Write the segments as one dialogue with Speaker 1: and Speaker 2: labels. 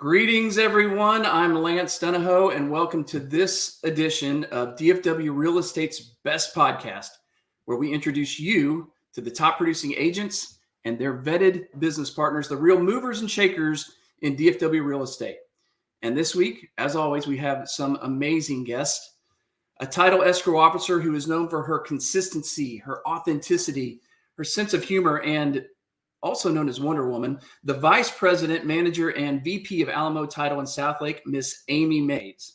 Speaker 1: Greetings, everyone. I'm Lance Dunahoe, and welcome to this edition of DFW Real Estate's Best Podcast, where we introduce you to the top producing agents and their vetted business partners, the real movers and shakers in DFW Real Estate. And this week, as always, we have some amazing guests. A title escrow officer who is known for her consistency, her authenticity, her sense of humor, and also known as Wonder Woman, the Vice President, Manager, and VP of Alamo Title in Southlake, Miss Amy Mays.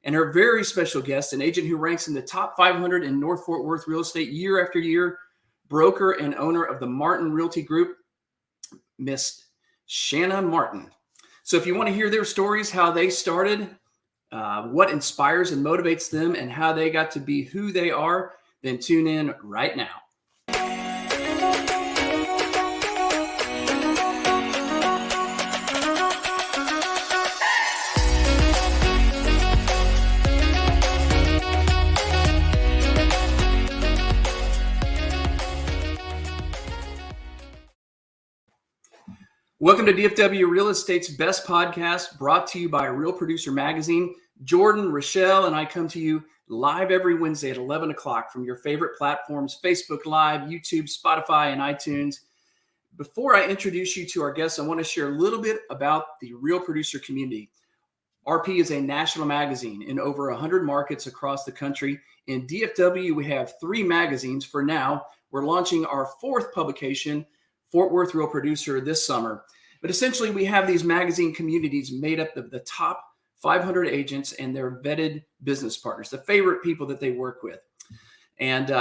Speaker 1: And her very special guest, an agent who ranks in the top 500 in North Fort Worth real estate year after year, broker and owner of the Martin Realty Group, Miss Shannas Martin. So if you want to hear their stories, how they started, what inspires and motivates them, and how they got to be who they are, then tune in right now. Welcome to DFW Real Estate's Best Podcast, brought to you by Real Producer Magazine. Jordan, Rachelle, and I come to you live every Wednesday at 11 o'clock from your favorite platforms, Facebook Live, YouTube, Spotify, and iTunes. Before I introduce you to our guests, I want to share a little bit about the Real Producer community. RP is a national magazine in over 100 markets across the country. In DFW, we have 3 magazines for now. We're launching our 4th publication, Fort Worth Real Producer, this summer. But essentially, we have these magazine communities made up of the top 500 agents and their vetted business partners, the favorite people that they work with. And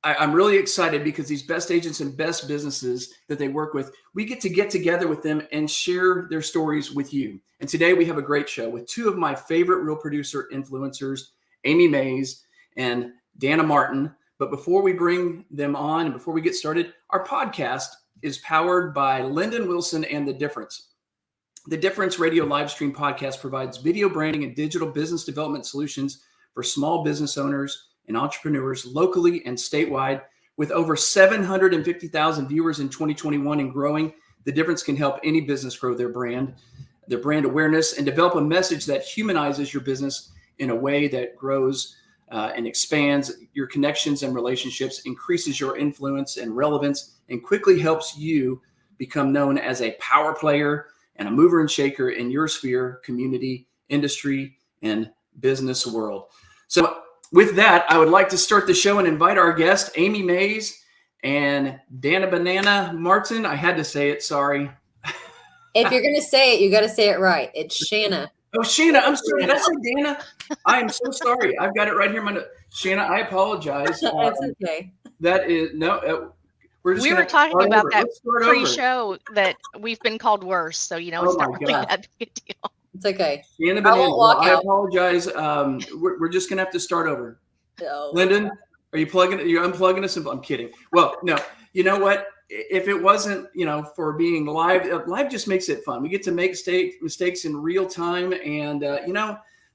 Speaker 1: I'm really excited because these best agents and best businesses that they work with, we get together with them and share their stories with you. And today we have a great show with 2 of my favorite Real Producer influencers, Amy Mays and Dana Martin. But before we bring them on and before we get started, our podcast is powered by Lyndon Wilson and The Difference. The Difference radio live stream podcast provides video branding and digital business development solutions for small business owners and entrepreneurs locally and statewide. With over 750,000 viewers in 2021 and growing, The Difference can help any business grow their brand awareness, and develop a message that humanizes your business in a way that grows and expands your connections and relationships, increases your influence and relevance, and quickly helps you become known as a power player and a mover and shaker in your sphere, community, industry, and business world. So with that, I would like to start the show and invite our guest, Amy Mays and Dana Banana Martin. I had to say it, sorry.
Speaker 2: If you're going to say it, you got to say it right. It's Shanna.
Speaker 1: Oh, Shanna, I'm sorry. Did I say Dana? I am so sorry. I've got it right here. Shanna, I apologize.
Speaker 2: That's okay.
Speaker 1: That is, no,
Speaker 3: we were talking about that pre-show that we've been called worse. So, it's not really that big a deal.
Speaker 2: It's okay.
Speaker 1: Shanna Banana, I apologize. We're just going to have to start over.
Speaker 2: No.
Speaker 1: Lyndon, are you unplugging us? I'm kidding. Well, no, you know what? If it wasn't, for being live just makes it fun. We get to make mistakes in real time. And,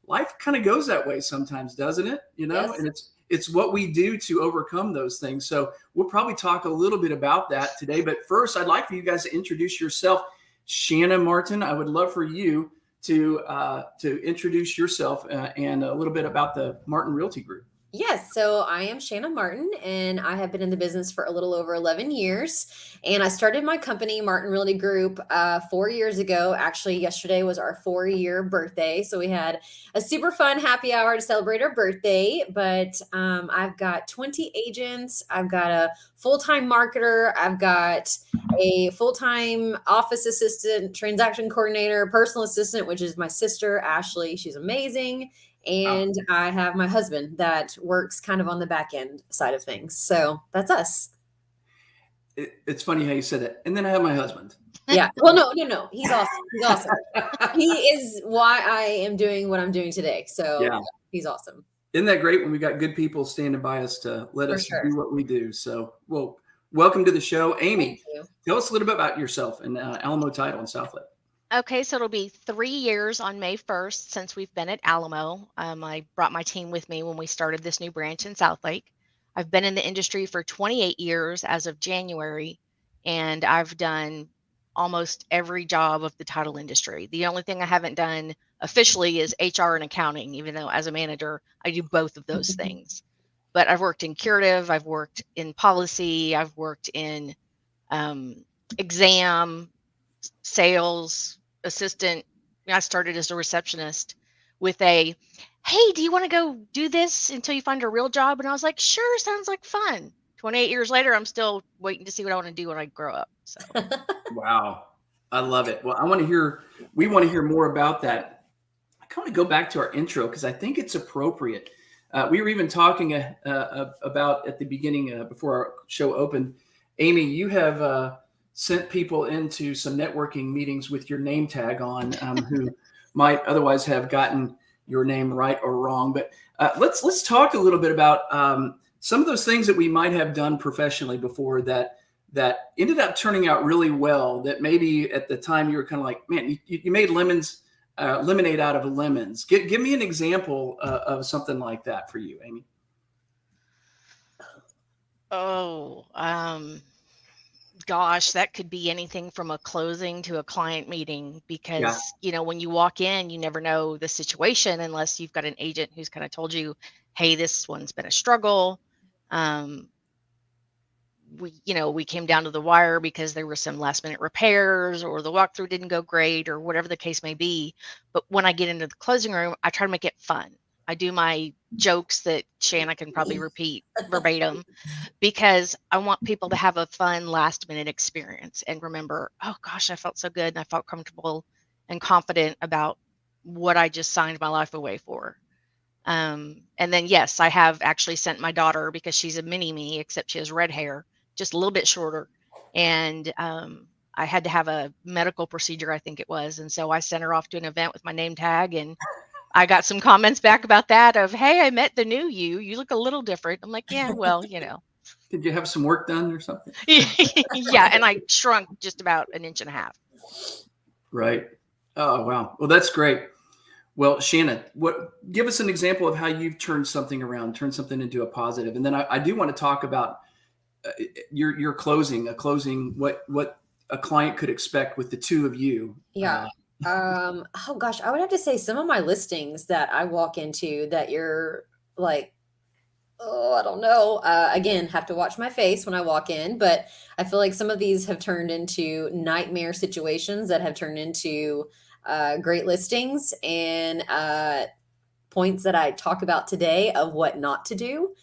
Speaker 1: life kind of goes that way sometimes, doesn't it?
Speaker 2: Yes.
Speaker 1: And it's what we do to overcome those things. So we'll probably talk a little bit about that today. But first, I'd like for you guys to introduce yourself. Shanna Martin, I would love for you to introduce yourself and a little bit about the Martin Realty Group.
Speaker 2: Yes. So I am Shanna Martin, and I have been in the business for a little over 11 years. And I started my company, Martin Realty Group, 4 years ago. Actually, yesterday was our 4-year birthday. So we had a super fun happy hour to celebrate our birthday. But I've got 20 agents. I've got a full-time marketer. I've got a full-time office assistant, transaction coordinator, personal assistant, which is my sister, Ashley. She's amazing. And I have my husband that works kind of on the back end side of things. So that's us.
Speaker 1: It's funny how you said that. And then I have my husband.
Speaker 2: Yeah. Well, no. He's awesome. He's awesome. He is why I am doing what I'm doing today. So yeah, he's awesome.
Speaker 1: Isn't that great when we got good people standing by us to let us do what we do? So, well, welcome to the show. Amy, tell us a little bit about yourself and Alamo Title in Southlake.
Speaker 3: Okay, so it'll be 3 years on May 1st since we've been at Alamo. I brought my team with me when we started this new branch in Southlake. I've been in the industry for 28 years as of January, and I've done almost every job of the title industry. The only thing I haven't done officially is HR and accounting, even though as a manager, I do both of those things. But I've worked in curative, I've worked in policy, I've worked in exam, sales, assistant. I started as a receptionist with a, hey, do you want to go do this until you find a real job? And I was like, sure, sounds like fun. 28 years later, I'm still waiting to see what I want to do when I grow up. So
Speaker 1: Wow. I love it. Well, we want to hear more about that. I kind of go back to our intro because I think it's appropriate. We were even talking about at the beginning before our show opened. Amy, you have sent people into some networking meetings with your name tag on who might otherwise have gotten your name right or wrong. But let's talk a little bit about some of those things that we might have done professionally before that ended up turning out really well. That maybe at the time you were kind of like, man, you made lemonade out of lemons. Give me an example of something like that for you, Amy.
Speaker 3: Oh, gosh, that could be anything from a closing to a client meeting because, when you walk in, you never know the situation unless you've got an agent who's kind of told you, hey, this one's been a struggle. We came down to the wire because there were some last minute repairs or the walkthrough didn't go great or whatever the case may be. But when I get into the closing room, I try to make it fun. I do my jokes that Shanna can probably repeat verbatim because I want people to have a fun last minute experience and remember, oh gosh, I felt so good and I felt comfortable and confident about what I just signed my life away for. And then, yes, I have actually sent my daughter because she's a mini me, except she has red hair, just a little bit shorter. And I had to have a medical procedure, I think it was. And so I sent her off to an event with my name tag and I got some comments back about that of, hey, I met the new you. You look a little different. I'm like, yeah, well,
Speaker 1: Did you have some work done or something?
Speaker 3: Yeah. And I shrunk just about 1.5 inches.
Speaker 1: Right. Oh, wow. Well, that's great. Well, Shanna, give us an example of how you've turned something around, turned something into a positive. And then I do want to talk about your closing, what a client could expect with the two of you.
Speaker 2: Yeah. Oh gosh, I would have to say some of my listings that I walk into that you're like, oh, I don't know. Again, have to watch my face when I walk in, but I feel like some of these have turned into nightmare situations that have turned into great listings and points that I talk about today of what not to do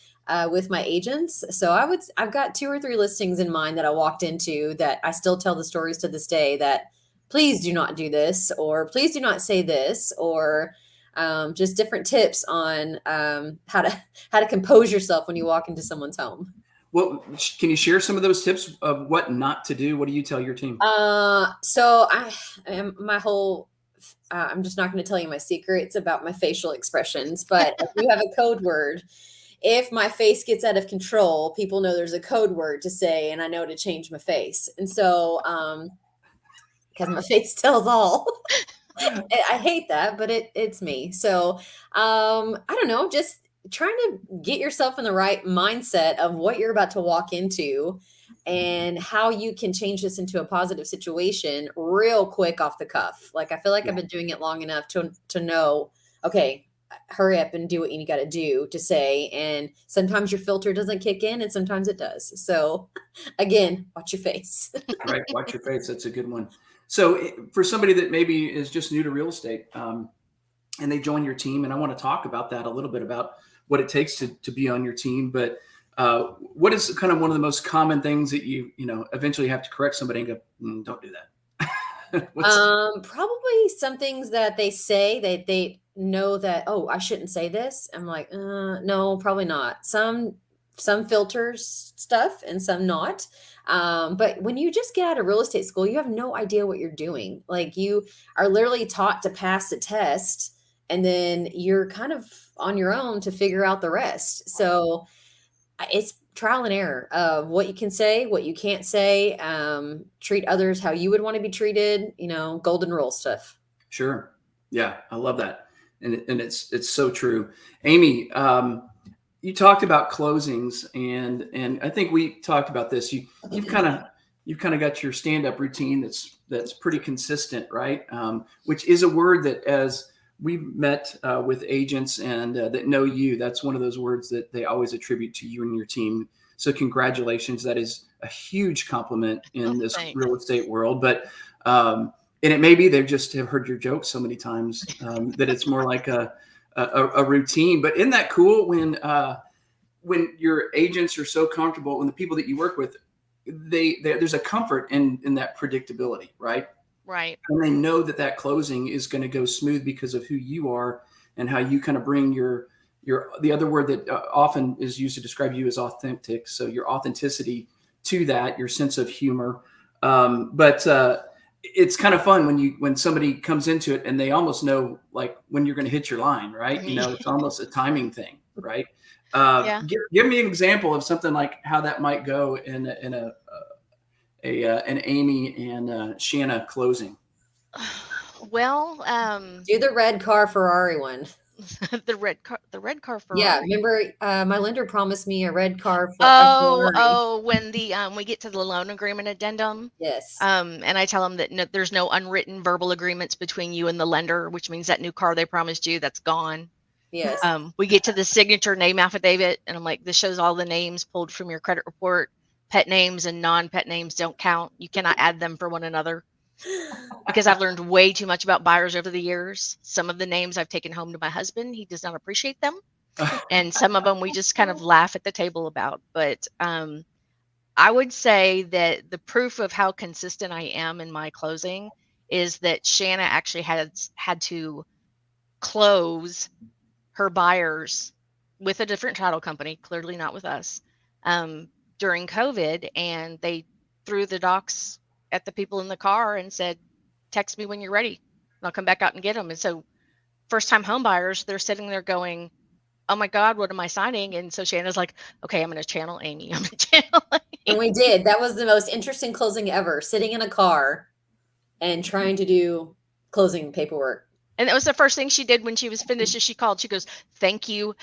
Speaker 2: with my agents. So I've got 2 or 3 listings in mind that I walked into that I still tell the stories to this day that please do not do this, or please do not say this, or just different tips on how to compose yourself when you walk into someone's home.
Speaker 1: Well, can you share some of those tips of what not to do? What do you tell your team?
Speaker 2: So I'm just not going to tell you my secrets about my facial expressions, but if you have a code word, if my face gets out of control, people know there's a code word to say, and I know to change my face. And so, because my face tells all. I hate that, but it's me. So I don't know, just trying to get yourself in the right mindset of what you're about to walk into and how you can change this into a positive situation real quick off the cuff. Like, I feel like I've been doing it long enough to know, okay, hurry up and do what you got to do to say. And sometimes your filter doesn't kick in and sometimes it does. So again, watch your face.
Speaker 1: Right. Watch your face. That's a good one. So for somebody that maybe is just new to real estate and they join your team, and I want to talk about that a little bit about what it takes to be on your team. But what is kind of one of the most common things that you eventually have to correct somebody and go, don't do that?
Speaker 2: Probably some things that they say they know that, oh, I shouldn't say this. I'm like, no, probably not. Some filters stuff and some not. But when you just get out of real estate school, you have no idea what you're doing. Like, you are literally taught to pass a test and then you're kind of on your own to figure out the rest. So it's trial and error of what you can say, what you can't say, treat others how you would want to be treated, golden rule stuff.
Speaker 1: Sure. Yeah. I love that. And it's so true. Amy, you talked about closings and I think we talked about this. You've kind of you've kind of got your stand-up routine that's pretty consistent, right? Which is a word that, as we've met with agents and that know you, that's one of those words that they always attribute to you and your team. So congratulations. That is a huge compliment in this
Speaker 3: Thanks.
Speaker 1: real estate world. But and it may be they just have heard your jokes so many times that it's more like a routine. But isn't that cool when your agents are so comfortable, when the people that you work with, there's a comfort in that predictability, right?
Speaker 3: Right.
Speaker 1: And they know that closing is going to go smooth because of who you are and how you kind of bring the other word that often is used to describe you is authentic. So your authenticity to that, your sense of humor. But it's kind of fun when somebody comes into it and they almost know like when you're going to hit your line, right? You know, it's almost a timing thing, right?
Speaker 3: Yeah.
Speaker 1: Give me an example of something like how that might go in an Amy and Shanna closing.
Speaker 3: Well,
Speaker 2: Do the red car Ferrari one.
Speaker 3: the red car Ferrari.
Speaker 2: Yeah, remember my lender promised me a red car for
Speaker 3: when we get to the loan agreement addendum.
Speaker 2: Yes.
Speaker 3: And I tell them that there's no unwritten verbal agreements between you and the lender, which means that new car they promised you, that's gone.
Speaker 2: Yes.
Speaker 3: We get to the signature name affidavit, and I'm like, this shows all the names pulled from your credit report. Pet names and non-pet names don't count. You cannot add them for one another. Because I've learned way too much about buyers over the years. Some of the names I've taken home to my husband. He does not appreciate them. And some of them we just kind of laugh at the table about. But I would say that the proof of how consistent I am in my closing is that Shanna actually had to close her buyers with a different title company, clearly not with us, during COVID. And they threw the docs at the people in the car and said, text me when you're ready and I'll come back out and get them. And so first time home buyers, they're sitting there going, oh my God, what am I signing? And so Shanna's like, okay, I'm going to channel Amy. I'm going to channel Amy.
Speaker 2: And we did. That was the most interesting closing ever, sitting in a car and trying to do closing paperwork.
Speaker 3: And that was the first thing she did when she was finished. Is she called, she goes, thank you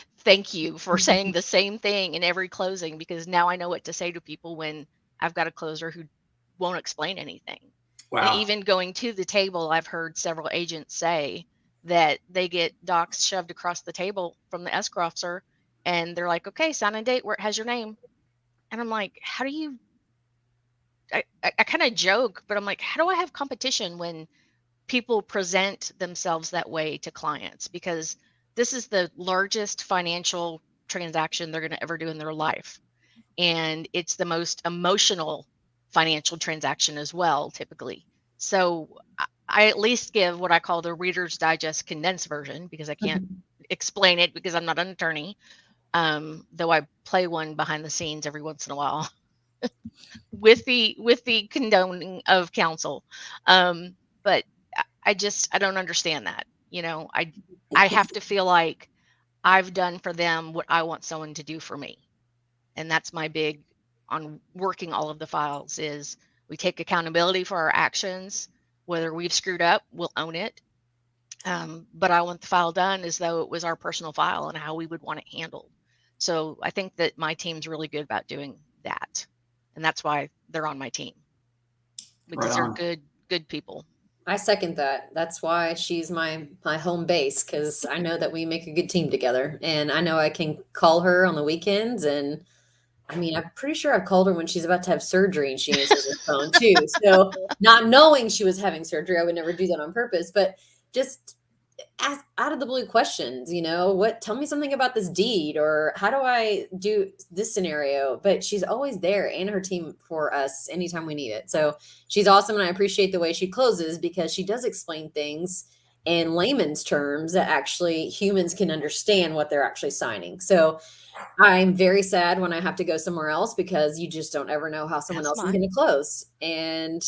Speaker 3: for saying the same thing in every closing, because now I know what to say to people when I've got a closer who won't explain anything.
Speaker 1: Wow.
Speaker 3: And even going to the table, I've heard several agents say that they get docs shoved across the table from the escrow officer and they're like, okay, sign and date where it has your name. And I'm like, how do you, I kind of joke, but I'm like, how do I have competition when people present themselves that way to clients? Because this is the largest financial transaction they're going to ever do in their life. And it's the most emotional financial transaction as well, typically. So I at least give what I call the Reader's Digest condensed version, because I can't explain it because I'm not an attorney, though I play one behind the scenes every once in a while with the condoning of counsel. But I don't understand that. You know, I have to feel like I've done for them what I want someone to do for me. And that's my big on working all of the files is we take accountability for our actions. Whether we've screwed up, we'll own it. But I want the file done as though it was our personal file and how we would want it handled. So I think that my team's really good about doing that. And that's why they're on my team, because they're good people.
Speaker 2: I second that. That's why she's my home base, because I know that we make a good team together, and I know I can call her on the weekends. And I mean, I'm pretty sure I've called her when she's about to have surgery and she answers her phone too. So not knowing she was having surgery, I would never do that on purpose, but just ask out of the blue questions, you know, tell me something about this deed, or how do I do this scenario? But she's always there, and her team, for us anytime we need it. So she's awesome. And I appreciate the way she closes, because she does explain things in layman's terms that actually humans can understand what they're actually signing. So I'm very sad when I have to go somewhere else, because you just don't ever know how someone else is going to close. And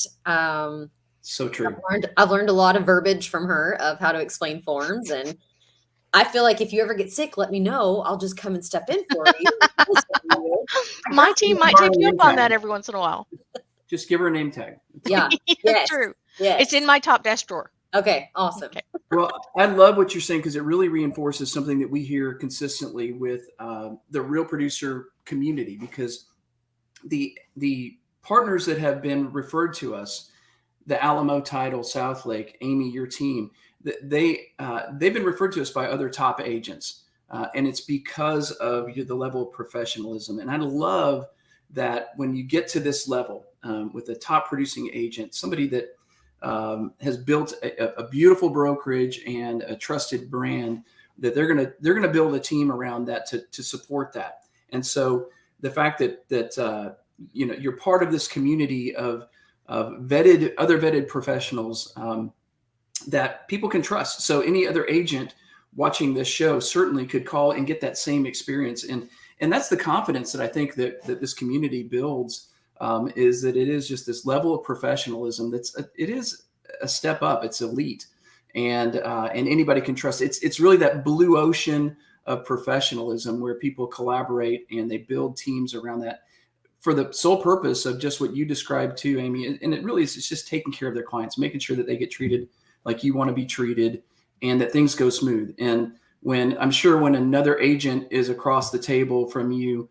Speaker 1: so true.
Speaker 2: I've learned a lot of verbiage from her of how to explain forms. And I feel like if you ever get sick, let me know. I'll just come and step in for you.
Speaker 3: My team might take you up on that every once in a while.
Speaker 1: Just give her a name tag.
Speaker 2: Yeah. Yes.
Speaker 3: True.
Speaker 2: Yes.
Speaker 3: It's in my top desk drawer.
Speaker 2: Okay. Awesome. Okay.
Speaker 1: Well, I love what you're saying, because it really reinforces something that we hear consistently with the real producer community, because the partners that have been referred to us, the Alamo Title, Southlake, Amy, your team, they've been referred to us by other top agents. And it's because of the level of professionalism. And I love that when you get to this level with a top producing agent, somebody that has built a beautiful brokerage and a trusted brand, that they're gonna build a team around that to support that. And so the fact that you're part of this community of other vetted professionals that people can trust. So any other agent watching this show certainly could call and get that same experience. And that's the confidence that I think that this community builds, is that it is just this level of professionalism it is a step up. It's elite, and anybody can trust. It's really that blue ocean of professionalism where people collaborate and they build teams around that for the sole purpose of just what you described too, Amy. And it really is, it's just taking care of their clients, making sure that they get treated like you want to be treated, and that things go smooth. And when another agent is across the table from you,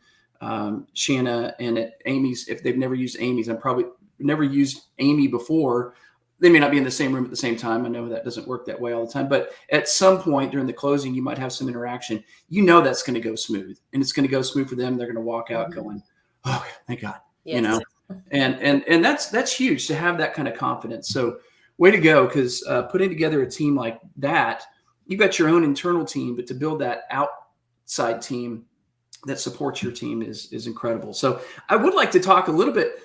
Speaker 1: Shanna, and at Amy's, if they've never used Amy's, I'm probably never used Amy before, they may not be in the same room at the same time. I know that doesn't work that way all the time, but at some point during the closing, you might have some interaction. That's going to go smooth, and it's going to go smooth for them. They're going to walk out going, "Oh, thank God,"
Speaker 2: Yes.
Speaker 1: and that's huge to have that kind of confidence. So way to go, because putting together a team like that, you've got your own internal team, but to build that outside team that supports your team is incredible. So I would like to talk a little bit,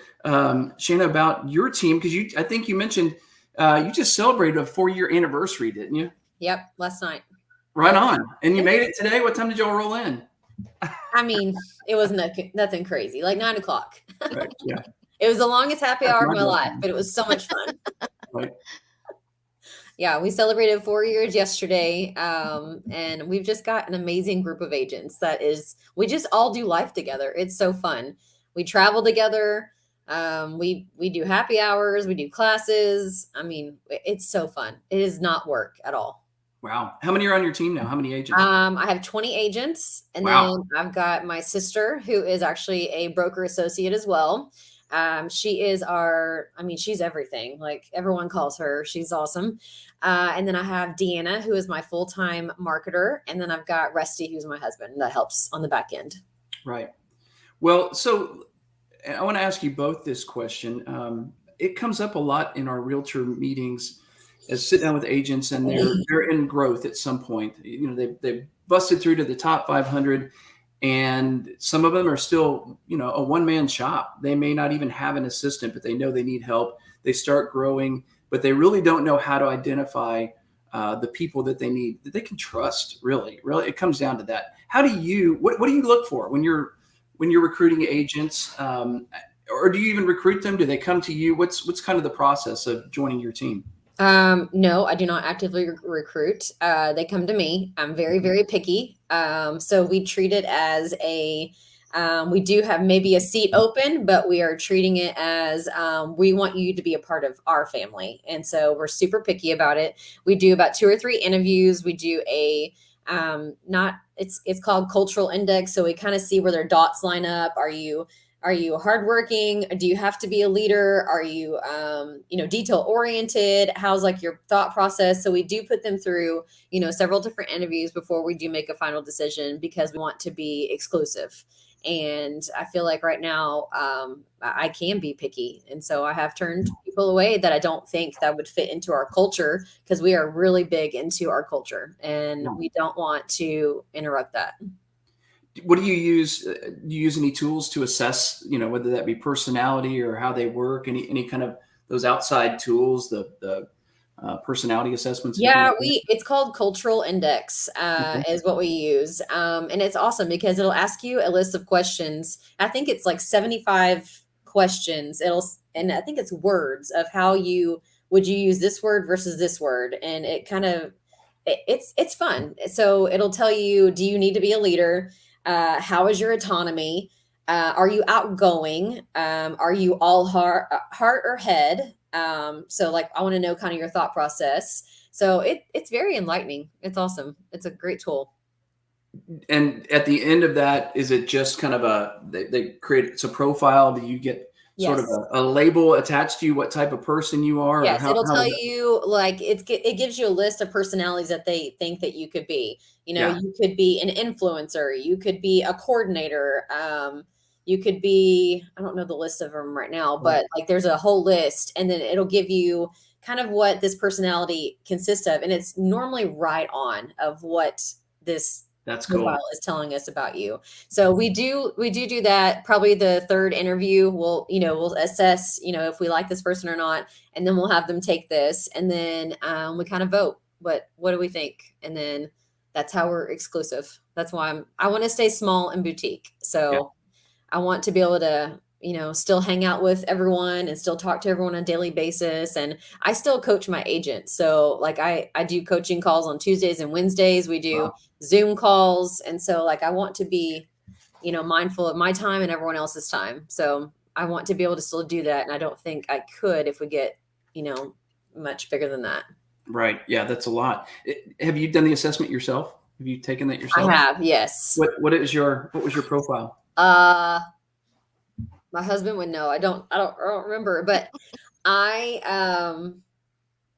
Speaker 1: Shanna, about your team, because I think you mentioned you just celebrated a 4-year anniversary, didn't you?
Speaker 2: Yep, last night.
Speaker 1: Right on. And you made it today. What time did y'all roll in?
Speaker 2: I mean, it was nothing crazy, like 9 o'clock.
Speaker 1: Right. Yeah.
Speaker 2: It was the longest happy hour of my life,
Speaker 1: time.
Speaker 2: but it was so much fun.
Speaker 1: Right.
Speaker 2: Yeah, we celebrated 4 years yesterday, and we've just got an amazing group of agents. We just all do life together. It's so fun. We travel together. We do happy hours. We do classes. I mean, it's so fun. It is not work at all.
Speaker 1: Wow. How many are on your team now? How many agents?
Speaker 2: I have 20 agents, and then I've got my sister, who is actually a broker associate as well. She is she's everything. Like, everyone calls her. She's awesome. And then I have Deanna, who is my full-time marketer. And then I've got Rusty, who's my husband, that helps on the back end. Right.
Speaker 1: Well, so I want to ask you both this question. It comes up a lot in our realtor meetings as sit down with agents, and they're in growth at some point. They've busted through to the top 500. And some of them are still, a one-man shop. They may not even have an assistant, but they know they need help. They start growing, but they really don't know how to identify the people that they need, that they can trust. Really, it comes down to that. How do you? What do you look for when you're recruiting agents, or do you even recruit them? Do they come to you? What's kind of the process of joining your team?
Speaker 2: No, I do not actively recruit. They come to me. I'm very, very picky. So we treat it as we do have maybe a seat open, but we are treating it as, we want you to be a part of our family. And so we're super picky about it. We do about 2 or 3 interviews. We do it's called cultural index. So we kind of see where their dots line up. Are you hardworking? Do you have to be a leader? Are you, detail oriented? How's like your thought process? So we do put them through, several different interviews before we do make a final decision, because we want to be exclusive. And I feel like right now, I can be picky. And so I have turned people away that I don't think that would fit into our culture, because we are really big into our culture, and we don't want to interrupt that.
Speaker 1: What do you use? Do you use any tools to assess, whether that be personality or how they work? Any kind of those outside tools, the personality assessments?
Speaker 2: Yeah, it's called cultural index, is what we use. And it's awesome because it'll ask you a list of questions. I think it's like 75 questions. And I think it's words of how would you use this word versus this word. And it kind of, it's fun. So it'll tell you, do you need to be a leader? How is your autonomy? Are you outgoing? Are you all heart or head? So like, I want to know kind of your thought process. So it's very enlightening. It's awesome. It's a great tool.
Speaker 1: And at the end of that, is it just kind of they create, it's a profile that you get sort of
Speaker 2: Yes.
Speaker 1: a label attached to you, what type of person you are, or
Speaker 2: Yes, it'll
Speaker 1: how
Speaker 2: tell
Speaker 1: is it?
Speaker 2: you, like, it gives you a list of personalities that they think that you could be. You know,
Speaker 1: Yeah.
Speaker 2: you could be an influencer, you could be a coordinator, you could be, I don't know the list of them right now,
Speaker 1: Right.
Speaker 2: but like there's a whole list, and then it'll give you kind of what this personality consists of, and it's normally right on of what this
Speaker 1: That's
Speaker 2: profile
Speaker 1: cool.
Speaker 2: is telling us about you. So we do that. Probably the third interview, we'll assess, if we like this person or not, and then we'll have them take this, and then we kind of vote. What do we think? And then that's how we're exclusive. That's why I want to stay small and boutique.
Speaker 1: Yeah.
Speaker 2: So I want to be able to, still hang out with everyone and still talk to everyone on a daily basis. And I still coach my agents. So like I do coaching calls on Tuesdays and Wednesdays. We do
Speaker 1: Wow.
Speaker 2: Zoom calls. And so like I want to be, mindful of my time and everyone else's time. So I want to be able to still do that. And I don't think I could if we get, much bigger than that.
Speaker 1: Right. Yeah, that's a lot. Have you done the assessment yourself? Have you taken that
Speaker 2: I
Speaker 1: yourself?
Speaker 2: have, yes.
Speaker 1: What was your profile?
Speaker 2: Uh my husband would know. I don't remember, but I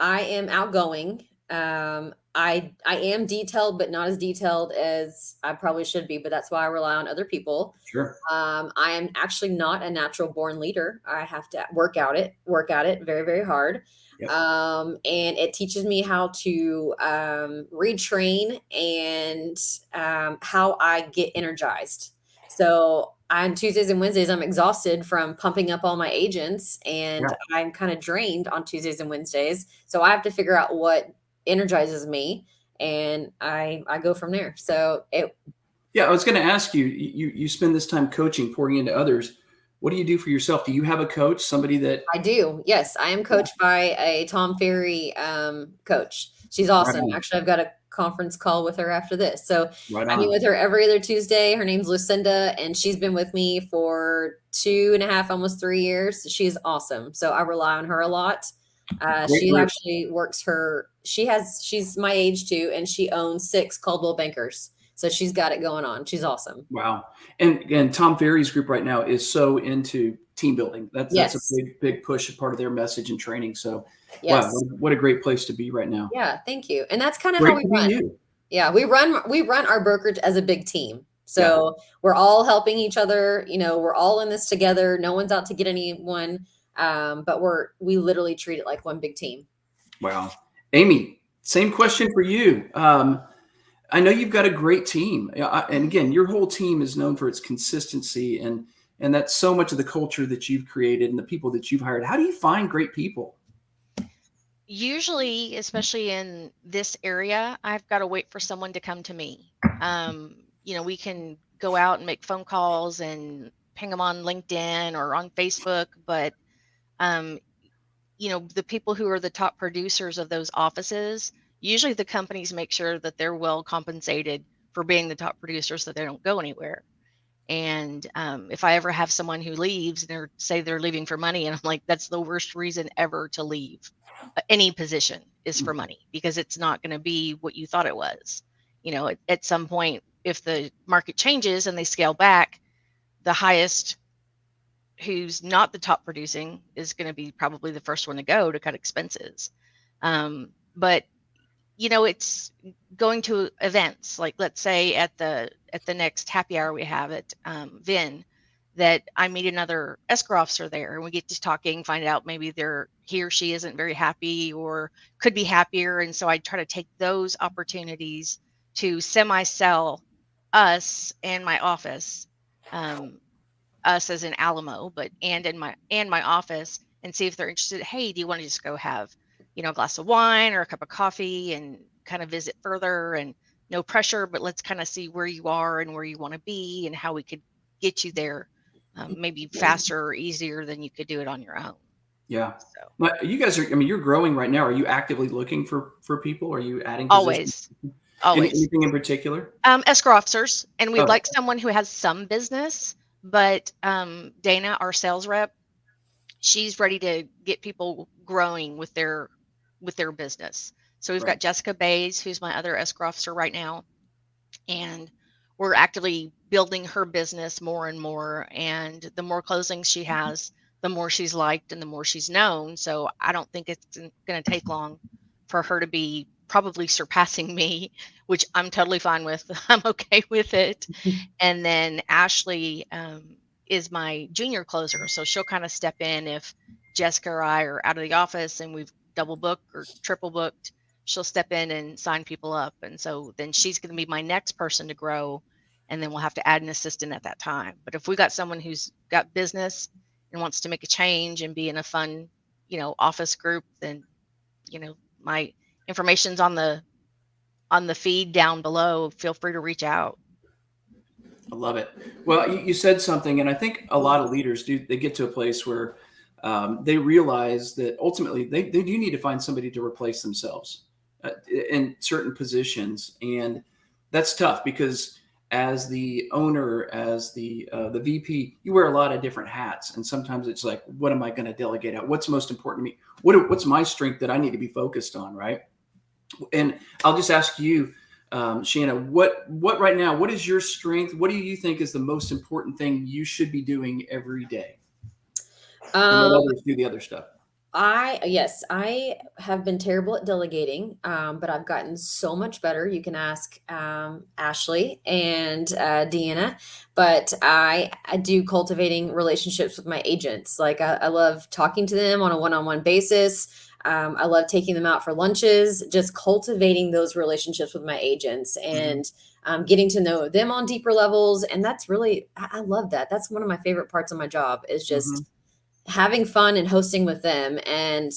Speaker 2: I am outgoing. I am detailed, but not as detailed as I probably should be. But that's why I rely on other people.
Speaker 1: Sure.
Speaker 2: I am actually not a natural born leader. I have to work at it very, very hard.
Speaker 1: Yep.
Speaker 2: And it teaches me how to retrain and how I get energized. So on Tuesdays and Wednesdays, I'm exhausted from pumping up all my agents, and
Speaker 1: Yeah.
Speaker 2: I'm kind of drained on Tuesdays and Wednesdays. So I have to figure out what energizes me, and I go from there. So
Speaker 1: Yeah, I was going to ask you, you spend this time coaching, pouring into others. What do you do for yourself? Do you have a coach, somebody that
Speaker 2: I do. Yes, I am coached by a Tom Ferry coach. She's
Speaker 1: right
Speaker 2: awesome.
Speaker 1: on,
Speaker 2: Actually, I've got a conference call with her after this. So
Speaker 1: right
Speaker 2: I meet
Speaker 1: on.
Speaker 2: with her every other Tuesday. Her name's Lucinda, and she's been with me for 2.5, almost 3 years. She's awesome. So I rely on her a lot.
Speaker 1: Great
Speaker 2: She
Speaker 1: group.
Speaker 2: actually she's my age too, and she owns 6 Caldwell Bankers. So she's got it going on. She's awesome.
Speaker 1: Wow. And Tom Ferry's group right now is so into team building. That's a
Speaker 2: Yes.
Speaker 1: big push, part of their message and training. So wow,
Speaker 2: Yes.
Speaker 1: what a great place to be right now.
Speaker 2: Yeah. Thank you. And that's kind of how
Speaker 1: Great
Speaker 2: we
Speaker 1: to be
Speaker 2: run.
Speaker 1: you.
Speaker 2: Yeah, we run our brokerage as a big team.
Speaker 1: Yeah.
Speaker 2: So we're all helping each other. We're all in this together. No one's out to get anyone. But we literally treat it like one big team.
Speaker 1: Wow. Amy, same question for you. I know you've got a great team. And again, your whole team is known for its consistency, and that's so much of the culture that you've created and the people that you've hired. How do you find great people?
Speaker 3: Usually, especially in this area, I've got to wait for someone to come to me. We can go out and make phone calls and ping them on LinkedIn or on Facebook, but the people who are the top producers of those offices, usually the companies make sure that they're well compensated for being the top producers so they don't go anywhere. And if I ever have someone who leaves and say they're leaving for money, and I'm like, that's the worst reason ever to leave any position is for money, because it's not going to be what you thought it was. At some point, if the market changes and they scale back, the highest who's not the top producing is going to be probably the first one to go to cut expenses. But it's going to events, like let's say at the next happy hour we have at Vin, that I meet another escrow officer there, and we get to talking, find out maybe he or she isn't very happy or could be happier. And so I try to take those opportunities to semi-sell us and my office, us as in Alamo, and my office, and see if they're interested. Hey, do you want to just go have a glass of wine or a cup of coffee and kind of visit further, and no pressure, but let's kind of see where you are and where you want to be and how we could get you there, maybe faster or easier than you could do it on your own.
Speaker 1: Yeah.
Speaker 3: So
Speaker 1: But you guys you're growing right now. Are you actively looking for people? Are you adding positions?
Speaker 3: always
Speaker 1: Anything in particular?
Speaker 3: escrow officers, and we'd
Speaker 1: Oh,
Speaker 3: like someone who has some business, but Dana, our sales rep, she's ready to get people growing with their business. So we've
Speaker 1: right.
Speaker 3: got Jessica Bays, who's my other escrow officer right now, and we're actively building her business more and more. And the more closings she has, the more she's liked and the more she's known. So I don't think it's going to take long for her to be probably surpassing me, which I'm totally fine with. I'm okay with it. And then Ashley is my junior closer. So she'll kind of step in if Jessica or I are out of the office and we've double booked or triple booked. She'll step in and sign people up. And so then she's going to be my next person to grow. And then we'll have to add an assistant at that time. But if we got someone who's got business and wants to make a change and be in a fun, office group, then, my information's on the feed down below. Feel free to reach out.
Speaker 1: I love it. Well, you said something, and I think a lot of leaders they get to a place where they realize that ultimately they do need to find somebody to replace themselves in certain positions. And that's tough because as the owner, as the VP, you wear a lot of different hats. And sometimes it's like, what am I going to delegate out? What's most important to me? What's my strength that I need to be focused on, right? And I'll just ask you, Shanna, what right now, what is your strength? What do you think is the most important thing you should be doing every day? And let others do the other stuff.
Speaker 2: Yes, I have been terrible at delegating, but I've gotten so much better. You can ask Ashley and Deanna, but I do cultivating relationships with my agents. Like I love talking to them on a one-on-one basis. I love taking them out for lunches, just cultivating those relationships with my agents and getting to know them on deeper levels. And that's really, I love that. That's one of my favorite parts of my job is just having fun and hosting with them. And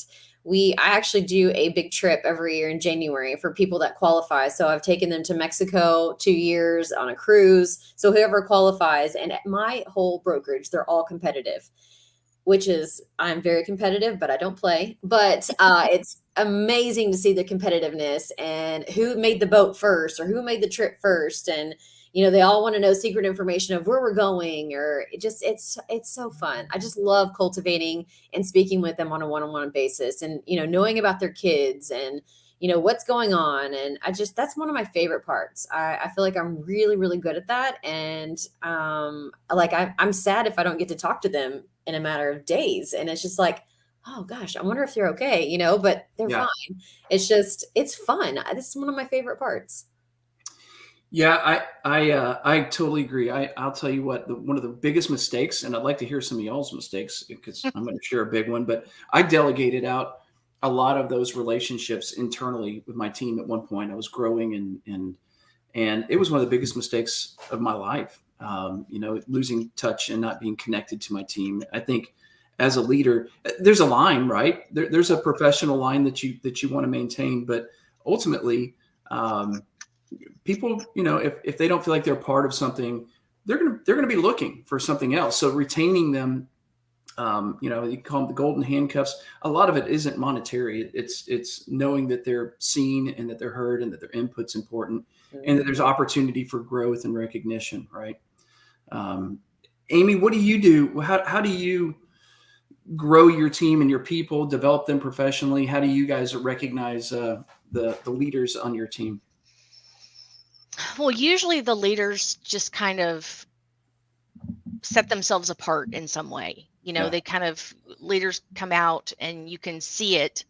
Speaker 2: I actually do a big trip every year in January for people that qualify. So I've taken them to Mexico 2 years on a cruise. So whoever qualifies, and at my whole brokerage, they're all competitive, which is, I'm very competitive, but I don't play. But it's amazing to see the competitiveness and who made the boat first or who made the trip first. And, they all want to know secret information of where we're going, or it's so fun. I just love cultivating and speaking with them on a one-on-one basis and, knowing about their kids and, what's going on. And that's one of my favorite parts. I feel like I'm really, really good at that. And I'm sad if I don't get to talk to them in a matter of days. And it's just like, oh gosh, I wonder if they're okay, but they're fine. It's fun. This is one of my favorite parts.
Speaker 1: Yeah, I totally agree. I'll tell you what, one of the biggest mistakes, and I'd like to hear some of y'all's mistakes because I'm going to share a big one, but I delegated out a lot of those relationships internally with my team at one point. I was growing and it was one of the biggest mistakes of my life. Losing touch and not being connected to my team. I think as a leader, there's a line, right? There's a professional line that you want to maintain, but ultimately, people, if they don't feel like they're part of something, they're gonna be looking for something else. So retaining them, you call them the golden handcuffs. A lot of it isn't monetary. It's knowing that they're seen and that they're heard and that their input's important and that there's opportunity for growth and recognition, right? Amy, what do you do? How do you grow your team and your people, develop them professionally? How do you guys recognize the leaders on your team?
Speaker 3: Well, usually the leaders just kind of set themselves apart in some way. They leaders come out and you can see it.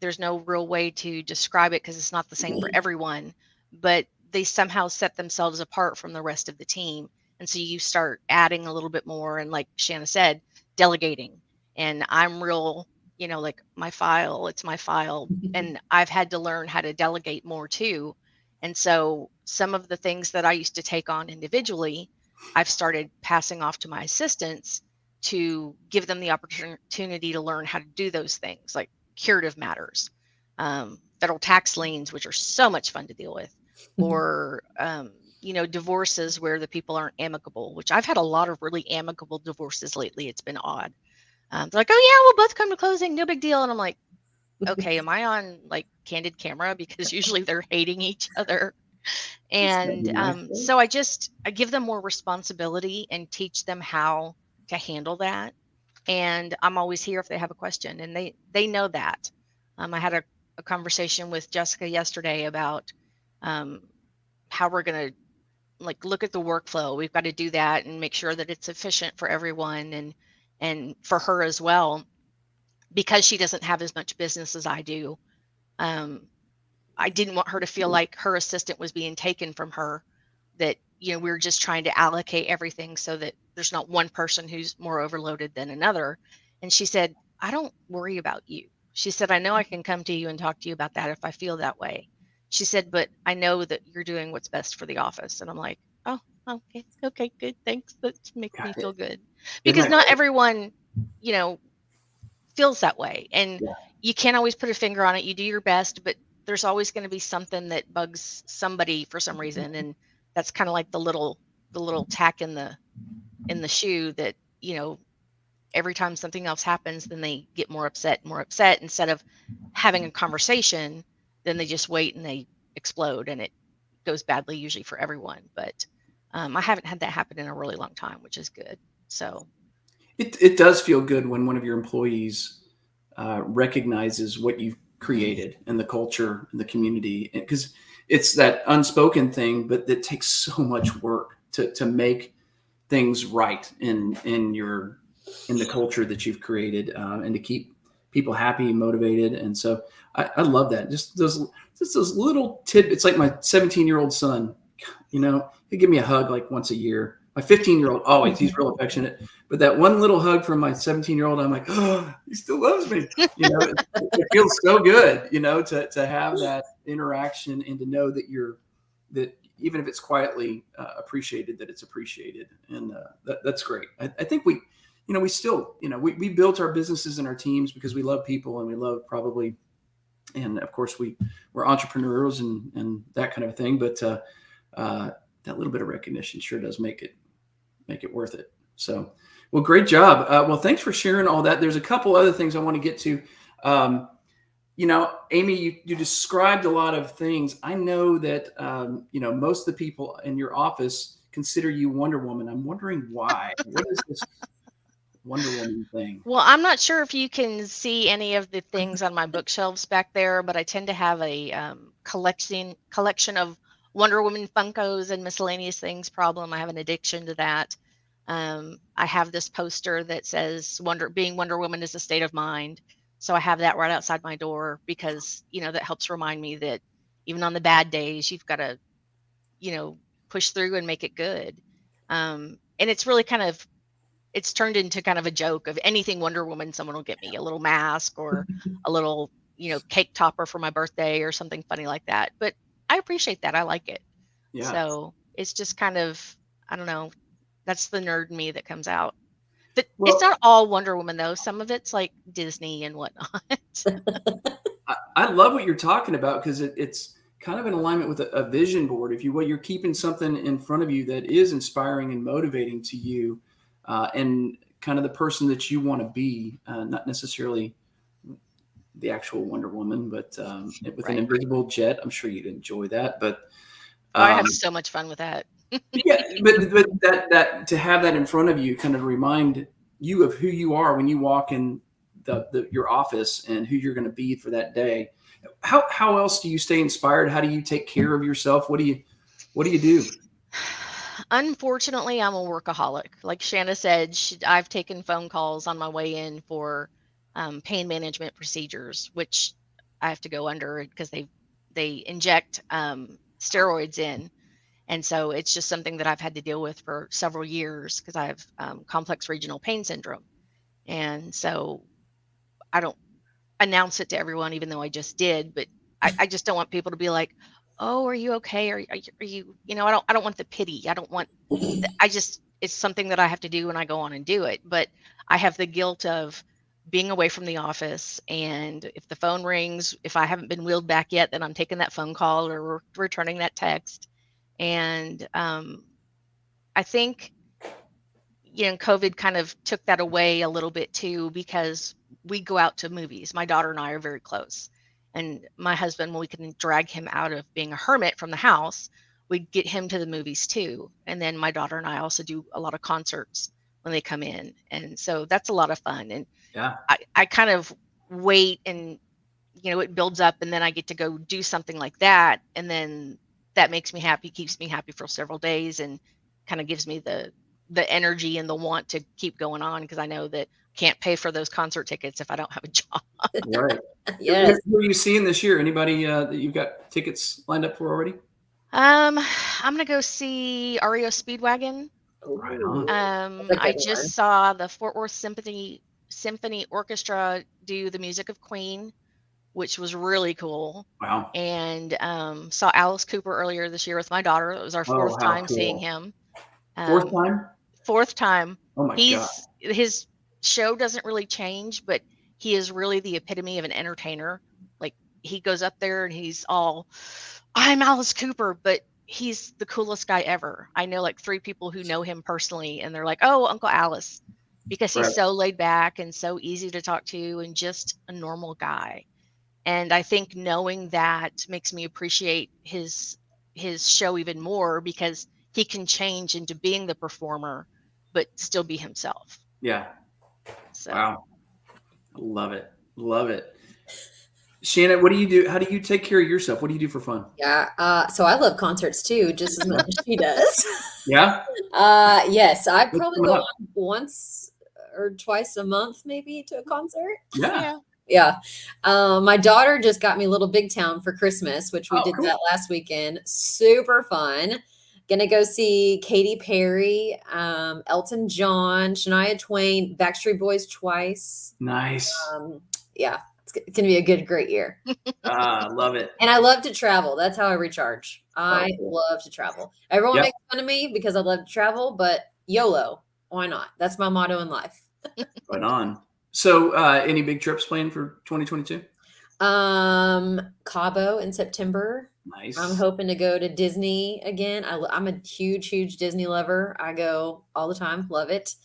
Speaker 3: There's no real way to describe it because it's not the same for everyone, but they somehow set themselves apart from the rest of the team. And so you start adding a little bit more. And like Shanna said, delegating. And I'm real, like it's my file. And I've had to learn how to delegate more too. And so some of the things that I used to take on individually, I've started passing off to my assistants to give them the opportunity to learn how to do those things, like curative matters, federal tax liens, which are so much fun to deal with, or, divorces where the people aren't amicable, which I've had a lot of really amicable divorces lately. It's been odd. They're like, oh yeah, we'll both come to closing, no big deal. And I'm like, okay, am I on like candid camera? Because usually they're hating each other. And so I give them more responsibility and teach them how to handle that. And I'm always here if they have a question, and they know that. I had a conversation with Jessica yesterday about how we're going to look at the workflow. We've got to do that and make sure that it's efficient for everyone. And for her as well, because she doesn't have as much business as I do, I didn't want her to feel like her assistant was being taken from her, that, we were just trying to allocate everything so that there's not one person who's more overloaded than another. And she said, I don't worry about you. She said, I know I can come to you and talk to you about that if I feel that way. She said, but I know that you're doing what's best for the office. And I'm like, oh, okay. Okay, good. Thanks. That makes me feel good.
Speaker 1: Isn't
Speaker 3: Because
Speaker 1: that
Speaker 3: not
Speaker 1: great?
Speaker 3: everyone, feels that way. And
Speaker 1: Yeah.
Speaker 3: you can't always put a finger on it. You do your best, but there's always going to be something that bugs somebody for some reason. And that's kind of like the little tack in the shoe that, every time something else happens, then they get more upset instead of having a conversation. Then they just wait and they explode, and it goes badly usually for everyone. But I haven't had that happen in a really long time, which is good. So
Speaker 1: It does feel good when one of your employees recognizes what you've created and the culture and the community, because it's that unspoken thing, but it takes so much work to make things right in the culture that you've created, and to keep people happy and motivated. And so I love that. Just those little tidbits, like my 17-year-old son. He'd give me a hug like once a year. My 15-year-old, always, he's real affectionate. But that one little hug from my 17-year-old, I'm like, oh, he still loves me. It feels so good, to have that interaction and to know that even if it's quietly appreciated, that it's appreciated. And that's great. I think we still, we built our businesses and our teams because we love people, and we love and of course we're entrepreneurs and that kind of thing. But that little bit of recognition sure does make it worth it. So, well, great job. Well, thanks for sharing all that. There's a couple other things I want to get to. Amy, you described a lot of things. I know that, most of the people in your office consider you Wonder Woman. I'm wondering why. What is this Wonder Woman thing?
Speaker 3: well, I'm not sure if you can see any of the things on my bookshelves back there, but I tend to have a collection of Wonder Woman Funkos and miscellaneous things problem. I have an addiction to that. I have this poster that says being Wonder Woman is a state of mind. So I have that right outside my door because, that helps remind me that even on the bad days, you've got to, push through and make it good. And it's really it's turned into kind of a joke of anything Wonder Woman, someone will get me a little mask or a little, cake topper for my birthday or something funny like that. But I appreciate that. I like it.
Speaker 1: Yeah.
Speaker 3: So it's just kind of, I don't know, that's the nerd in me that comes out. But
Speaker 1: Well,
Speaker 3: it's not all Wonder Woman though. Some of it's like Disney and whatnot.
Speaker 1: I love what you're talking about, because it's kind of in alignment with a vision board, if you will. You're keeping something in front of you that is inspiring and motivating to you, and kind of the person that you want to be, not necessarily the actual Wonder Woman, but with
Speaker 3: Right.
Speaker 1: an invisible jet. I'm sure you'd enjoy that. But
Speaker 3: I have so much fun with that.
Speaker 1: yeah, but that to have that in front of you kind of remind you of who you are when you walk in your office and who you're going to be for that day. How else do you stay inspired? How do you take care of yourself? What do you do?
Speaker 3: Unfortunately, I'm a workaholic. Like Shanna said, I've taken phone calls on my way in for pain management procedures, which I have to go under because they inject steroids in. And so it's just something that I've had to deal with for several years because I have complex regional pain syndrome. And so I don't announce it to everyone, even though I just did, but I just don't want people to be like, oh, are you okay? Are you, I don't want the pity. I don't want, it's something that I have to do and I go on and do it. But I have the guilt of being away from the office. And if the phone rings, if I haven't been wheeled back yet, then I'm taking that phone call or returning that text. And I think, COVID kind of took that away a little bit too, because we go out to movies. My daughter and I are very close. And my husband, when we can drag him out of being a hermit from the house, we'd get him to the movies too. And then my daughter and I also do a lot of concerts when they come in. And so that's a lot of fun. And
Speaker 1: Yeah.
Speaker 3: I kind of wait and, it builds up and then I get to go do something like that. And then that makes me happy, keeps me happy for several days and kind of gives me the the energy and the want to keep going on, because I know that I can't pay for those concert tickets if I don't have a job.
Speaker 1: Right.
Speaker 2: Yes.
Speaker 1: Who are you seeing this year? Anybody that you've got tickets lined up for already?
Speaker 3: I'm gonna go see REO Speedwagon.
Speaker 1: Right on.
Speaker 2: That's a
Speaker 3: I
Speaker 2: good
Speaker 3: just
Speaker 2: one.
Speaker 3: saw the Fort Worth Symphony Orchestra do the music of Queen, which was really cool.
Speaker 1: Wow.
Speaker 3: And saw Alice Cooper earlier this year with my daughter. It was our
Speaker 1: Oh,
Speaker 3: fourth
Speaker 1: how
Speaker 3: time seeing
Speaker 1: cool.
Speaker 3: him.
Speaker 1: Fourth time?
Speaker 3: Fourth time.
Speaker 1: Oh my God.
Speaker 3: His show doesn't really change, but he is really the epitome of an entertainer. Like, he goes up there and he's all, I'm Alice Cooper, but he's the coolest guy ever. I know like 3 people who know him personally, and they're like, oh, Uncle Alice, because he's
Speaker 1: Right.
Speaker 3: so laid back and so easy to talk to and just a normal guy. And I think knowing that makes me appreciate his show even more, because he can change into being the performer but still be himself.
Speaker 1: Yeah.
Speaker 3: So
Speaker 1: Wow. I love it. Love it. Shannon, what do you do? How do you take care of yourself? What do you do for fun?
Speaker 2: Yeah. So I love concerts too, just as much as she does.
Speaker 1: Yeah.
Speaker 2: Yes, I
Speaker 1: What's
Speaker 2: probably
Speaker 1: coming
Speaker 2: go
Speaker 1: up?
Speaker 2: on once or twice a month, maybe, to a concert.
Speaker 1: Yeah.
Speaker 2: Yeah. My daughter just got me Little Big Town for Christmas, which we
Speaker 1: Oh,
Speaker 2: did
Speaker 1: cool.
Speaker 2: that last weekend. Super fun. Gonna go see Katy Perry, Elton John, Shania Twain, Backstreet Boys twice.
Speaker 1: Nice.
Speaker 2: Yeah, it's gonna be a great year.
Speaker 1: Love it.
Speaker 2: And I love to travel. That's how I recharge. I
Speaker 1: cool.
Speaker 2: love to travel. Everyone
Speaker 1: Yep.
Speaker 2: makes fun of me because I love to travel, but YOLO, why not? That's my motto in life.
Speaker 1: Right on. So, any big trips planned for 2022?
Speaker 2: Cabo in September.
Speaker 1: Nice.
Speaker 2: I'm hoping to go to Disney again. I'm a huge Disney lover. I go all the time. Love it.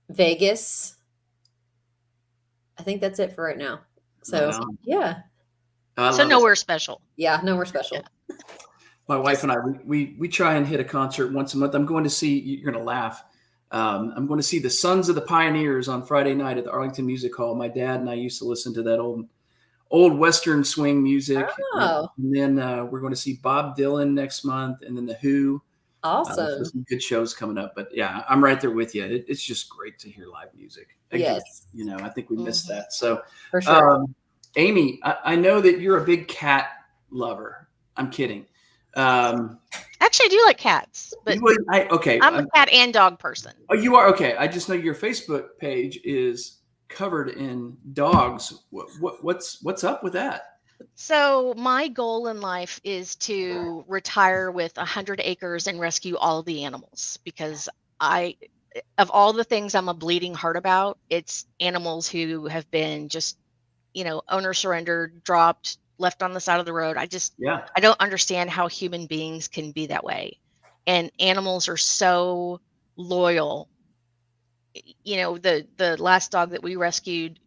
Speaker 2: Vegas. I think that's it for right now. So
Speaker 1: Right on.
Speaker 2: yeah.
Speaker 1: I
Speaker 3: so
Speaker 1: love it.
Speaker 3: nowhere special.
Speaker 2: Yeah, nowhere special.
Speaker 1: My wife and I, we try and hit a concert once a month. I'm going to see, you're going to laugh. I'm going to see the Sons of the Pioneers on Friday night at the Arlington Music Hall. My dad and I used to listen to that old Western swing music.
Speaker 2: Oh.
Speaker 1: And then we're going to see Bob Dylan next month, and then The Who.
Speaker 2: Awesome.
Speaker 1: So some good shows coming up. But yeah, I'm right there with you. It's just great to hear live music. Again,
Speaker 2: Yes.
Speaker 1: I think we missed that. So
Speaker 2: For sure.
Speaker 1: Amy, I know that you're a big cat lover. I'm kidding.
Speaker 3: Actually, I do like cats, but
Speaker 1: okay.
Speaker 3: I'm a cat and dog person.
Speaker 1: Oh, you are? Okay. I just know your Facebook page is covered in dogs. What's up with that?
Speaker 3: So my goal in life is to retire with 100 acres and rescue all of the animals, because of all the things I'm a bleeding heart about, it's animals who have been just, owner surrendered, dropped, left on the side of the road. I don't understand how human beings can be that way. And animals are so loyal. The last dog that we rescued,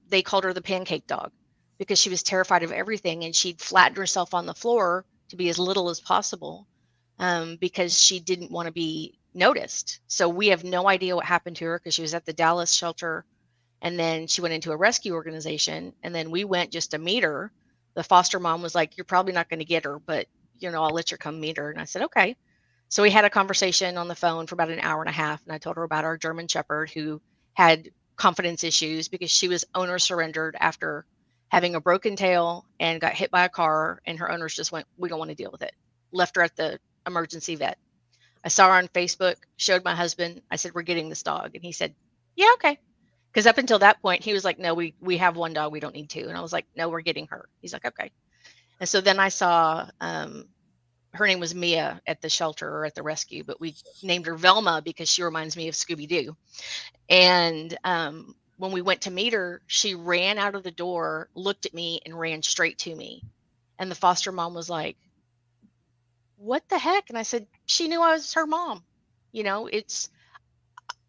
Speaker 3: they called her the pancake dog, because she was terrified of everything, and she'd flattened herself on the floor to be as little as possible, because she didn't want to be noticed. So we have no idea what happened to her, because she was at the Dallas shelter, and then she went into a rescue organization, and then we went just to meet her. The foster mom was like, you're probably not going to get her, but I'll let you come meet her. And I said, okay. So we had a conversation on the phone for about an hour and a half, and I told her about our German Shepherd who had confidence issues because she was owner surrendered after having a broken tail and got hit by a car, and her owners just went, we don't want to deal with it. Left her at the emergency vet. I saw her on Facebook, showed my husband. I said, we're getting this dog. And he said, yeah, okay. Because up until that point, he was like, no, we have one dog. We don't need two. And I was like, no, we're getting her. He's like, okay. And so then I saw, her name was Mia at the shelter, or at the rescue, but we named her Velma because she reminds me of Scooby-Doo. And when we went to meet her, she ran out of the door, looked at me, and ran straight to me. And the foster mom was like, what the heck? And I said, she knew I was her mom.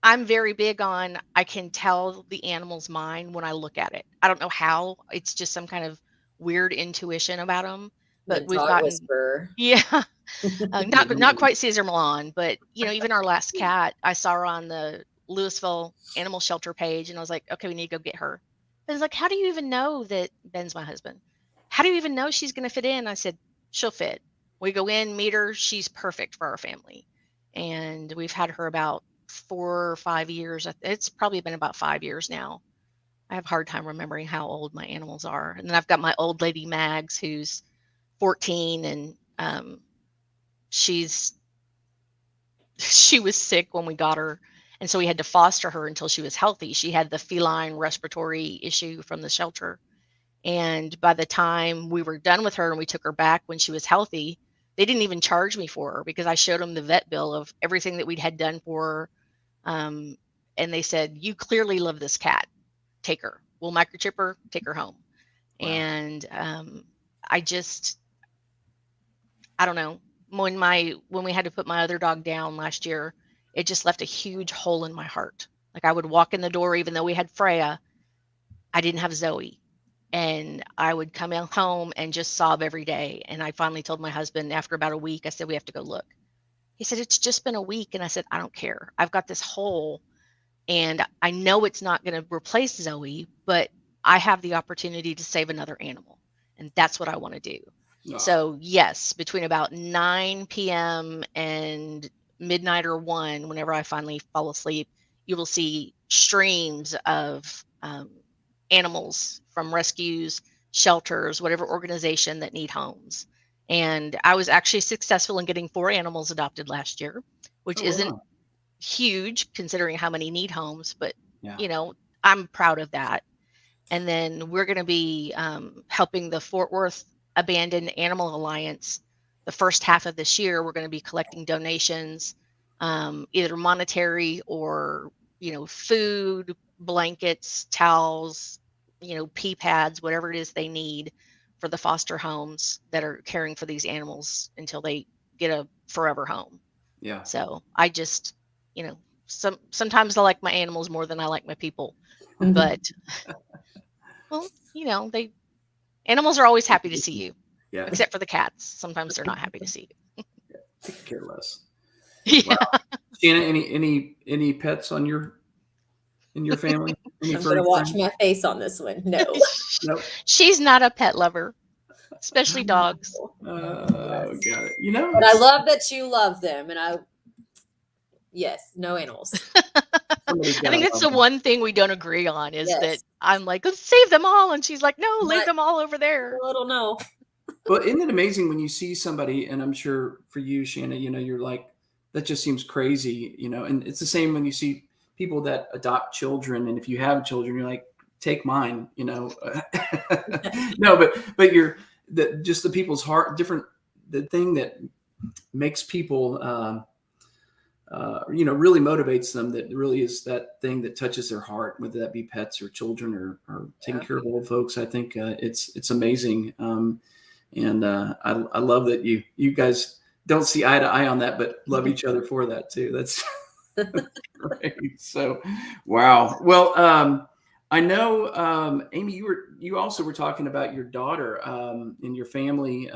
Speaker 3: I'm very big on, I can tell the animal's mind when I look at it. I don't know how. It's just some kind of weird intuition about them. But we've gotten,
Speaker 2: whisperer.
Speaker 3: yeah, not quite Caesar Milan, but even our last cat, I saw her on the Louisville Animal Shelter page, and I was like, okay, we need to go get her. I was like, how do you even know that Ben's my husband? How do you even know she's going to fit in? I said, she'll fit. We go in, meet her. She's perfect for our family. and we've had her about 4 or 5 years. It's probably been about 5 years now. I have a hard time remembering how old my animals are. And then I've got my old lady Mags, who's 14, and she was sick when we got her, and so we had to foster her until she was healthy. She had the feline respiratory issue from the shelter, and by the time we were done with her and we took her back when she was healthy, they didn't even charge me for her because I showed them the vet bill of everything that we'd had done for her. And they said, "You clearly love this cat. Take her. We'll microchip her, take her home."
Speaker 1: Wow.
Speaker 3: And I don't know. When we had to put my other dog down last year, it just left a huge hole in my heart. Like, I would walk in the door, even though we had Freya, I didn't have Zoe. And I would come home and just sob every day. And I finally told my husband after about a week, I said, "We have to go look." He said, "It's just been a week." And I said, "I don't care. I've got this hole, and I know it's not going to replace Zoe, but I have the opportunity to save another animal. And that's what I want to do."
Speaker 1: Oh.
Speaker 3: So yes, between about 9 p.m. and midnight or 1, whenever I finally fall asleep, you will see streams of animals from rescues, shelters, whatever organization that need homes. And I was actually successful in getting 4 animals adopted last year, which isn't huge considering how many need homes, but I'm proud of that. And then we're going to be helping the Fort Worth Abandoned Animal Alliance the first half of this year. We're going to be collecting donations, either monetary or food, blankets, towels, pee pads, whatever it is they need for the foster homes that are caring for these animals until they get a forever home.
Speaker 1: Yeah.
Speaker 3: So I just, sometimes I like my animals more than I like my people, but well, animals are always happy to see you.
Speaker 1: Yeah.
Speaker 3: Except for the cats. Sometimes they're not happy to see you.
Speaker 1: Yeah. They could care less.
Speaker 3: Yeah.
Speaker 1: Wow. Shanna, any pets in your family?
Speaker 2: I'm going to watch my face on this one. No.
Speaker 1: Nope.
Speaker 3: She's not a pet lover, especially dogs.
Speaker 1: Got it.
Speaker 2: But I love that you love them, and yes, no animals.
Speaker 3: I think that's the one thing we don't agree on is that I'm like, "Let's save them all," and she's like, "No, leave them all over there."
Speaker 2: A little no.
Speaker 1: Well, isn't it amazing when you see somebody, and I'm sure for you, Shanna, you're like, that just seems crazy, and it's the same when you see people that adopt children, and if you have children, you're like, "Take mine," No, but just the people's heart, different, the thing that makes people, really motivates them, that really is that thing that touches their heart, whether that be pets or children or taking care of old folks. I think it's amazing. And I love that you guys don't see eye to eye on that, but love each other for that too. That's great. So, wow. Well, I know, Amy, you also were talking about your daughter and your family.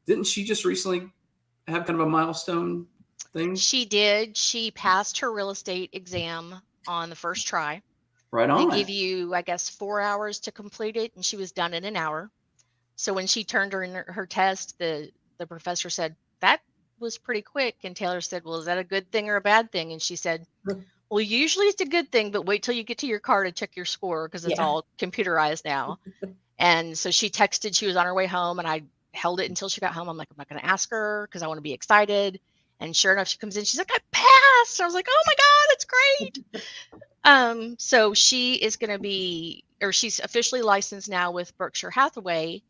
Speaker 1: Didn't she just recently have kind of a milestone thing?
Speaker 3: She did. She passed her real estate exam on the first try.
Speaker 1: Right on.
Speaker 3: They give you, I guess, 4 hours to complete it, and she was done in an hour. So when she turned her test, the professor said, "That was pretty quick." And Taylor said, "Well, is that a good thing or a bad thing?" And she said, "Well, usually it's a good thing, but wait till you get to your car to check your score because it's all computerized now." And so she texted, she was on her way home, and I held it until she got home. I'm like, I'm not going to ask her because I want to be excited. And sure enough, she comes in, she's like, "I passed." I was like, "Oh my God, that's great." So she is going to be, or she's officially licensed now with Berkshire Hathaway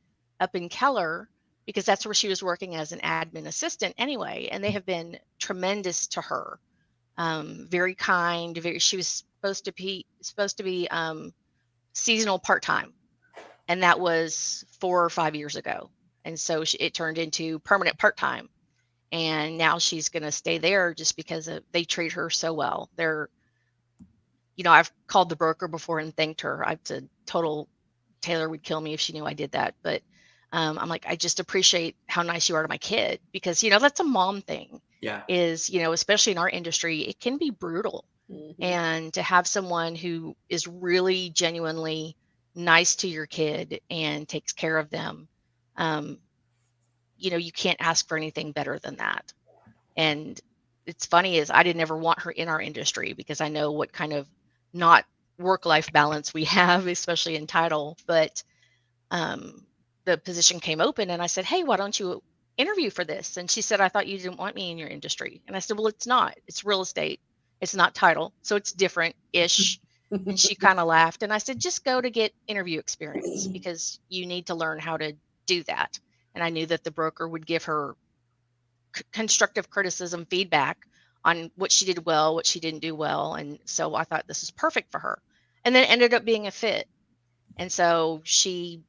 Speaker 3: up in Keller, because that's where she was working as an admin assistant anyway. And they have been tremendous to her. Very kind. She was supposed to be seasonal part-time. And that was 4 or 5 years ago. And so it turned into permanent part-time. And now she's going to stay there just because they treat her so well. I've called the broker before and thanked her. I've said, Taylor would kill me if she knew I did that. But I'm like, I just appreciate how nice you are to my kid, because, that's a mom thing.
Speaker 1: Yeah.
Speaker 3: Is, especially in our industry, it can be brutal. Mm-hmm. And to have someone who is really genuinely nice to your kid and takes care of them, you can't ask for anything better than that. And it's funny is I didn't ever want her in our industry because I know what kind of not work-life balance we have, especially in title. But the position came open and I said, hey, why don't you interview for this? And she said, I thought you didn't want me in your industry. And I said, well, it's not. It's real estate. It's not title. So it's different-ish. And she kind of laughed. And I said, just go to get interview experience because you need to learn how to do that. And I knew that the broker would give her constructive criticism, feedback on what she did well, what she didn't do well. And so I thought this is perfect for her. And then it ended up being a fit. And so she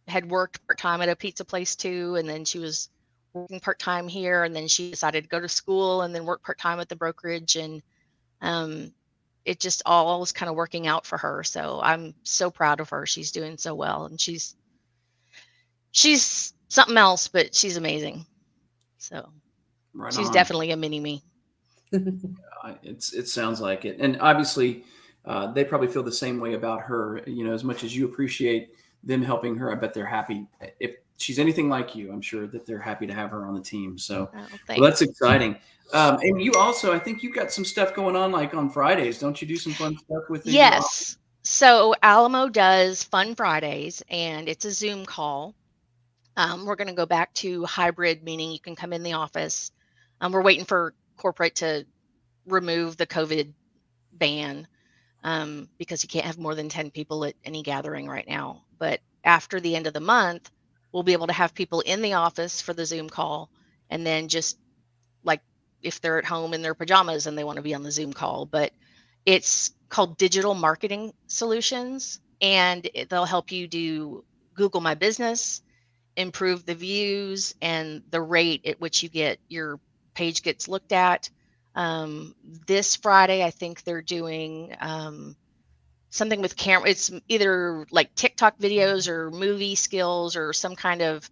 Speaker 3: had worked part-time at a pizza place too. And then she was working part-time here. And then she decided to go to school and then work part-time at the brokerage. And it just all was kind of working out for her. So I'm so proud of her. She's doing so well. And she's something else, but she's amazing. So
Speaker 1: Right
Speaker 3: she's
Speaker 1: on.
Speaker 3: definitely a mini me.
Speaker 1: It sounds like it. And obviously they probably feel the same way about her, as much as you appreciate them helping her. I bet they're happy. If she's anything like you, I'm sure that they're happy to have her on the team. So well, that's exciting. And you also, I think you've got some stuff going on like on Fridays. Don't you do some fun stuff with the
Speaker 3: Yes. So Alamo does Fun Fridays and it's a Zoom call. We're going to go back to hybrid, meaning you can come in the office. We're waiting for corporate to remove the COVID ban because you can't have more than 10 people at any gathering right now. But after the end of the month, we'll be able to have people in the office for the Zoom call. And then just like if they're at home in their pajamas and they want to be on the Zoom call. But it's called Digital Marketing Solutions. And they'll help you do Google My Business, improve the views and the rate at which you get your page gets looked at. This Friday, I think they're doing something with camera. It's either like TikTok videos or movie skills or some kind of,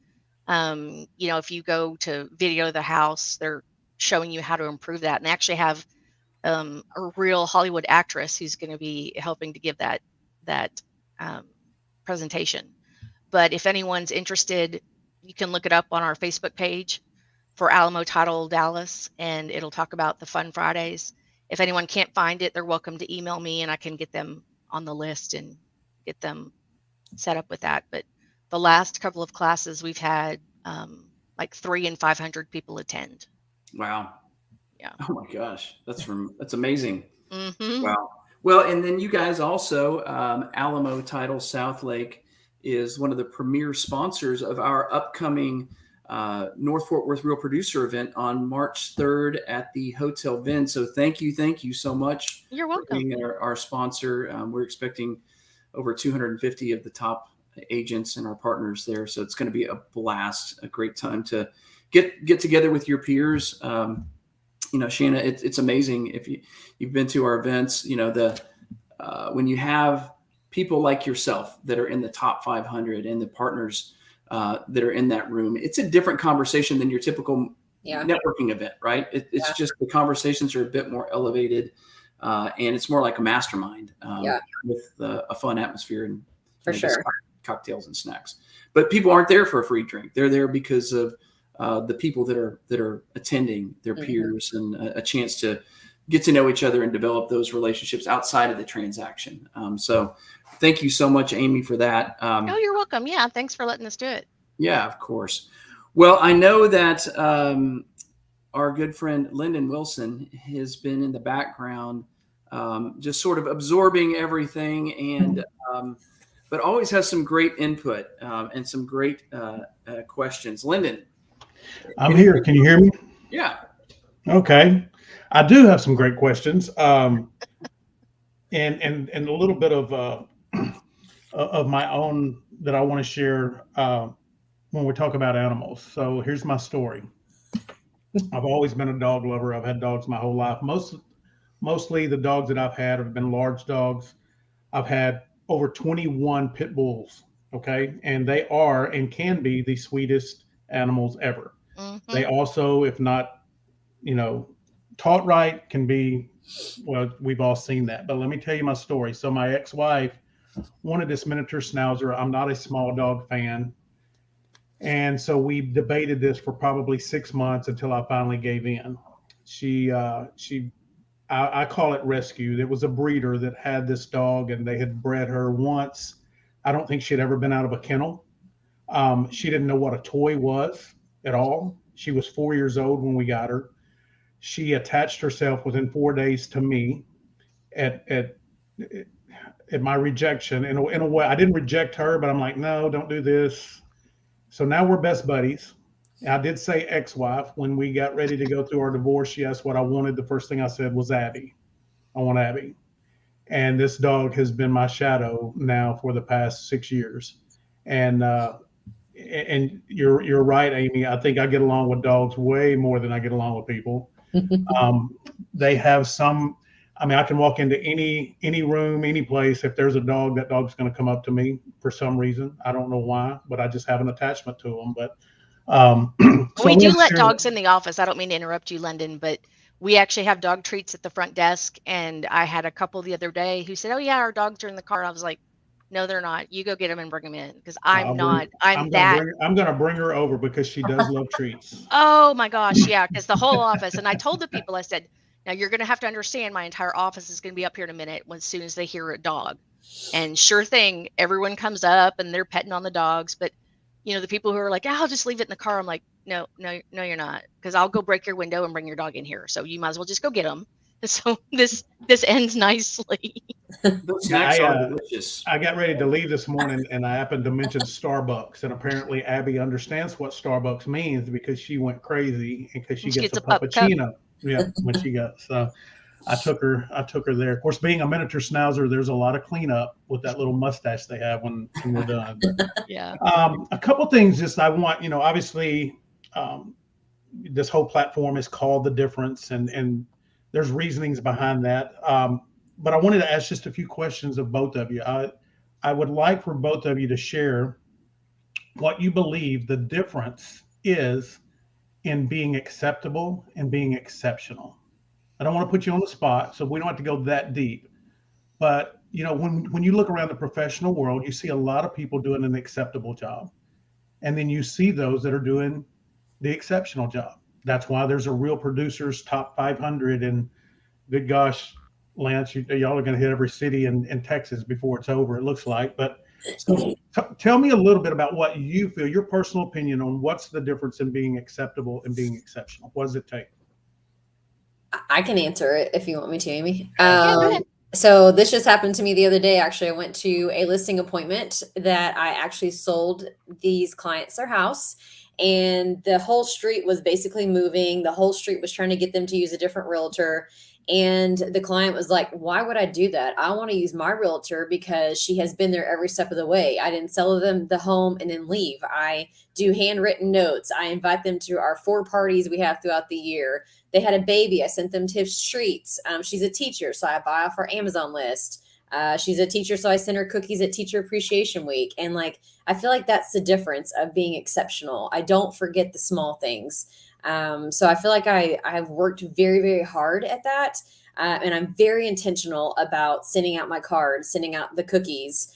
Speaker 3: if you go to Video the House, they're showing you how to improve that. And they actually have a real Hollywood actress who's going to be helping to give that presentation. But if anyone's interested, you can look it up on our Facebook page for Alamo Title Dallas, and it'll talk about the Fun Fridays. If anyone can't find it, they're welcome to email me, and I can get them on the list and get them set up with that. But the last couple of classes, we've had like 300 and 500 people attend.
Speaker 1: Wow.
Speaker 3: Yeah.
Speaker 1: Oh my gosh. That's amazing.
Speaker 3: Mm-hmm.
Speaker 1: Wow. Well, and then you guys also, Alamo Title Southlake is one of the premier sponsors of our upcoming North Fort Worth Real Producer event on March 3rd at the Hotel Vin. So thank you so much.
Speaker 3: You're welcome.
Speaker 1: For being our sponsor. We're expecting over 250 of the top agents and our partners there. So it's going to be a blast, a great time to get together with your peers. Shanna, it's amazing if you've been to our events, when you have people like yourself that are in the top 500 and the partners that are in that room, it's a different conversation than your typical networking event, right? It's just the conversations are a bit more elevated and it's more like a mastermind with a fun atmosphere and
Speaker 2: for sure
Speaker 1: cocktails and snacks. But people aren't there for a free drink. They're there because of the people that are attending, their peers, and a chance to get to know each other and develop those relationships outside of the transaction. So thank you so much, Amy, for that.
Speaker 3: Oh, you're welcome. Yeah. Thanks for letting us do it.
Speaker 1: Yeah, of course. Well, I know that our good friend Lyndon Wilson has been in the background, just sort of absorbing everything and but always has some great input and some great questions. Lyndon.
Speaker 4: I'm here. Can you hear me?
Speaker 1: Yeah.
Speaker 4: Okay. I do have some great questions, and a little bit of my own that I want to share when we talk about animals. So here's my story. I've always been a dog lover. I've had dogs my whole life. Mostly the dogs that I've had have been large dogs. I've had over 21 pit bulls. Okay, and they are and can be the sweetest animals ever. Mm-hmm. They also, if not, taught right, can be, well, we've all seen that. But let me tell you my story. So my ex-wife wanted this miniature schnauzer. I'm not a small dog fan. And so we debated this for probably 6 months until I finally gave in. I call it rescued. It was a breeder that had this dog, and they had bred her once. I don't think she'd ever been out of a kennel. She didn't know what a toy was at all. She was 4 years old when we got her. She attached herself within 4 days to me at my rejection. In a way, I didn't reject her, but I'm like, no, don't do this. So now we're best buddies. I did say ex-wife when we got ready to go through our divorce. She asked what I wanted. The first thing I said was Abby. I want Abby. And this dog has been my shadow now for the past 6 years. And you're right, Amy. I think I get along with dogs way more than I get along with people. They have some. I mean, I can walk into any room, any place. If there's a dog, that dog's going to come up to me for some reason. I don't know why, but I just have an attachment to them. But so
Speaker 3: we do let dogs in the office. I don't mean to interrupt you, London, but we actually have dog treats at the front desk. And I had a couple the other day who said, "Oh yeah, our dogs are in the car." I was like, "No, they're not. You go get them and bring them in," because I'm going
Speaker 4: to bring her over because she does love treats.
Speaker 3: Oh my gosh, yeah, because the whole office. And I told the people, I said, now you're going to have to understand my entire office is going to be up here in a minute as soon as they hear a dog. And sure thing, everyone comes up and they're petting on the dogs. But, the people who are like, I'll just leave it in the car. I'm like, no, you're not. Because I'll go break your window and bring your dog in here. So you might as well just go get them. So this ends nicely.
Speaker 1: Those snacks are delicious.
Speaker 4: I got ready to leave this morning and I happened to mention Starbucks. And apparently Abby understands what Starbucks means because she went crazy and because she gets a puppuccino. Yeah, when she got, so I took her there. Of course, being a miniature schnauzer, there's a lot of cleanup with that little mustache they have when we're done. But,
Speaker 3: yeah.
Speaker 4: A couple things just I want, obviously this whole platform is called The Difference and there's reasonings behind that. But I wanted to ask just a few questions of both of you. I would like for both of you to share what you believe the difference is in being acceptable and being exceptional. I don't want to put you on the spot, so we don't have to go that deep. But when you look around the professional world, you see a lot of people doing an acceptable job, and then you see those that are doing the exceptional job. That's why there's a Real Producers Top 500, and good gosh, Lance, y'all are going to hit every city in Texas before it's over, it looks like. But so tell me a little bit about what you feel, your personal opinion on what's the difference in being acceptable and being exceptional. What does it take?
Speaker 2: I can answer it if you want me to, Amy.
Speaker 3: Yeah, go ahead.
Speaker 2: So this just happened to me the other day. Actually, I went to a listing appointment that I actually sold these clients their house, and the whole street was basically moving. The whole street was trying to get them to use a different realtor. And the client was like, why would I do that? I want to use my realtor because she has been there every step of the way. I didn't sell them the home and then leave. I do handwritten notes. I invite them to our 4 parties we have throughout the year. They had a baby. I sent them to treats. She's a teacher, so I buy off her Amazon list. She's a teacher, so I send her cookies at Teacher Appreciation Week. And I feel like that's the difference of being exceptional. I don't forget the small things. So I feel like I've worked very, very hard at that. And I'm very intentional about sending out my cards, sending out the cookies,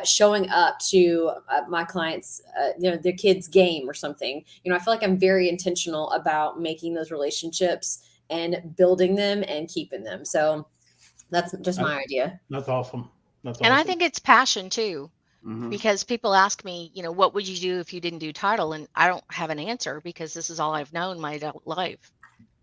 Speaker 2: showing up to my clients, their kids' game or something. I feel like I'm very intentional about making those relationships and building them and keeping them. So that's just my idea.
Speaker 4: That's awesome.
Speaker 3: And I think it's passion too.
Speaker 1: Mm-hmm.
Speaker 3: Because people ask me, what would you do if you didn't do title? And I don't have an answer because this is all I've known my adult life.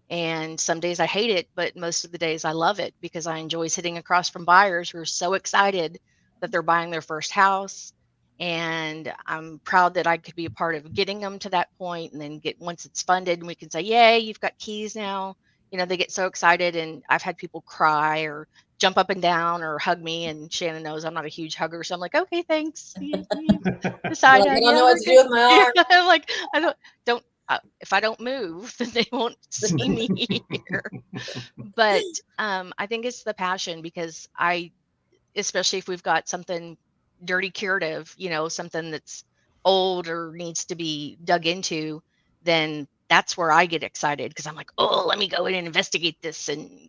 Speaker 3: And some days I hate it, but most of the days I love it because I enjoy sitting across from buyers who are so excited that they're buying their first house. And I'm proud that I could be a part of getting them to that point. And then once it's funded and we can say, yay, you've got keys now. They get so excited. And I've had people cry or jump up and down or hug me, and Shannon knows I'm not a huge hugger, so I'm like, okay, thanks.
Speaker 2: Decide, I don't know what to do with my arm.
Speaker 3: I'm like, I don't if I don't move, then they won't see me here. But I think it's the passion because especially if we've got something dirty curative, something that's old or needs to be dug into, then that's where I get excited because I'm like, oh, let me go in and investigate this and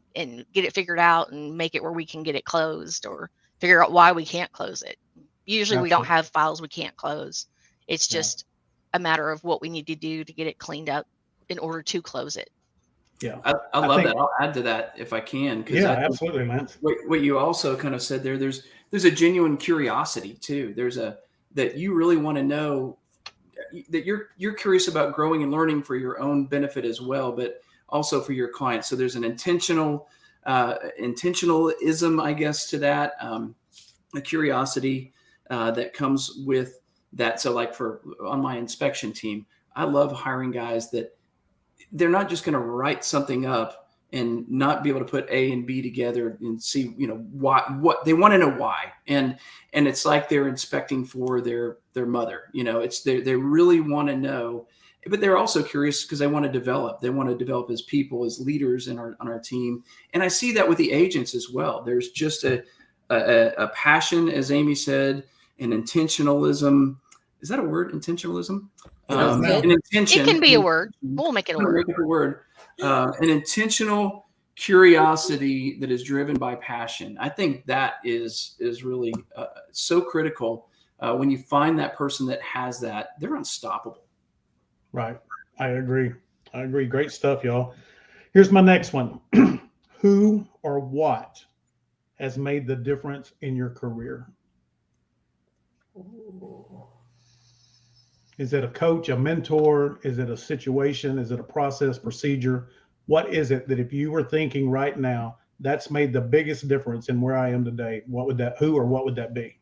Speaker 3: get it figured out and make it where we can get it closed or figure out why we can't close it. Usually we don't have files we can't close. It's just a matter of what we need to do to get it cleaned up in order to close it.
Speaker 4: Yeah.
Speaker 1: I love
Speaker 4: think,
Speaker 1: that. I'll add to that if I can, because
Speaker 4: yeah,
Speaker 1: I think
Speaker 4: absolutely, Lance.
Speaker 1: what you also kind of said there's a genuine curiosity too. That you really want to know, that you're curious about growing and learning for your own benefit as well, but also for your clients. So there's an intentionalism, I guess, to that, a curiosity that comes with that. So like on my inspection team, I love hiring guys that they're not just going to write something up and not be able to put A and B together and see, what they want to know why. And it's like they're inspecting for their mother, they really want to know, but they're also curious because they want to develop as people, as leaders on our team. And I see that with the agents as well. There's just a passion, as Amy said, and intentionalism. Is that a word? Intentionalism?
Speaker 2: Sounds good.
Speaker 1: An intention.
Speaker 3: It can be a word. We'll make it a word.
Speaker 1: Make it a word. An intentional curiosity that is driven by passion. I think that is really so critical. When you find that person that has that, they're unstoppable.
Speaker 4: Right. I agree. Great stuff, y'all. Here's my next one. Who or what has made the difference in your career?
Speaker 2: Ooh.
Speaker 4: Is it a coach, a mentor? Is it a situation? Is it a process, procedure? What is it that if you were thinking right now, that's made the biggest difference in where I am today? Who or what would that be?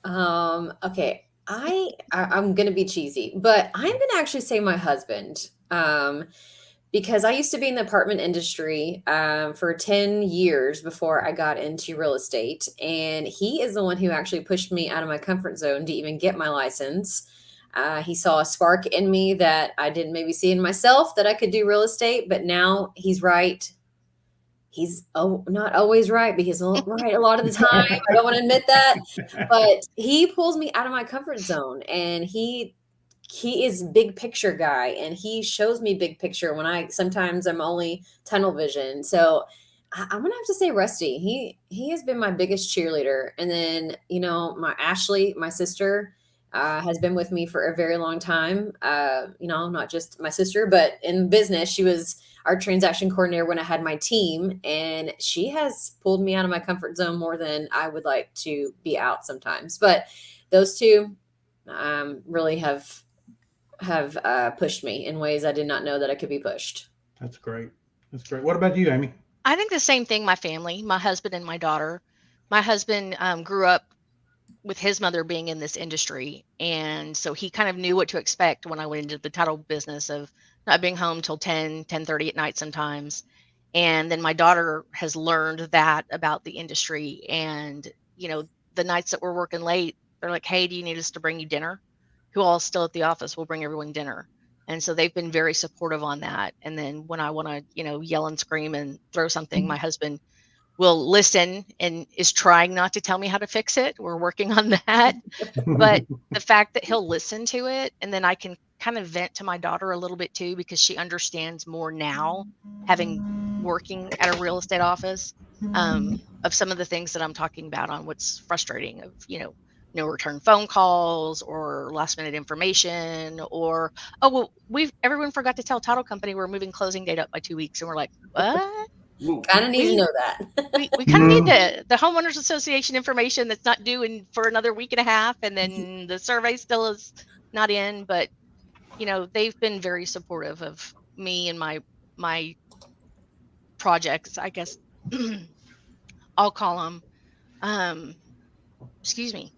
Speaker 2: Okay. I'm gonna be cheesy, but I'm gonna actually say my husband. Because I used to be in the apartment industry for 10 years before I got into real estate. And he is the one who actually pushed me out of my comfort zone to even get my license. He saw a spark in me that I didn't maybe see in myself, that I could do real estate, but now he's right. He's not always right, but he's right a lot of the time. I don't want to admit that, but he pulls me out of my comfort zone, and he is big picture guy, and he shows me big picture when sometimes I'm only tunnel vision. So I'm gonna have to say Rusty. He has been my biggest cheerleader. And then, my Ashley, my sister, has been with me for a very long time. Not just my sister, but in business, she was our transaction coordinator when I had my team, and she has pulled me out of my comfort zone more than I would like to be out sometimes. But those two really have pushed me in ways I did not know that I could be pushed.
Speaker 4: That's great. What about you, Amy?
Speaker 3: I think the same thing. My family, my husband and my daughter. My husband grew up with his mother being in this industry, and so he kind of knew what to expect when I went into the title business of not being home till 10:30 at night sometimes. And then my daughter has learned that about the industry, and the nights that we're working late, they're like, "Hey, do you need us to bring you dinner? Who all still at the office? We'll bring everyone dinner." And so they've been very supportive on that. And then when I want to, yell and scream and throw something, my husband will listen and is trying not to tell me how to fix it. We're working on that. But the fact that he'll listen to it, and then I can kind of vent to my daughter a little bit too, because she understands more now, working at a real estate office, of some of the things that I'm talking about on what's frustrating of, no return phone calls or last minute information, or, oh, well, everyone forgot to tell title company we're moving closing date up by 2 weeks. And we're like, what?
Speaker 2: Kind of need to know that.
Speaker 3: we kind of need the homeowners association information that's not due for another week and a half. And then the survey still is not in, but they've been very supportive of me and my projects, I guess. I'll call them, excuse me.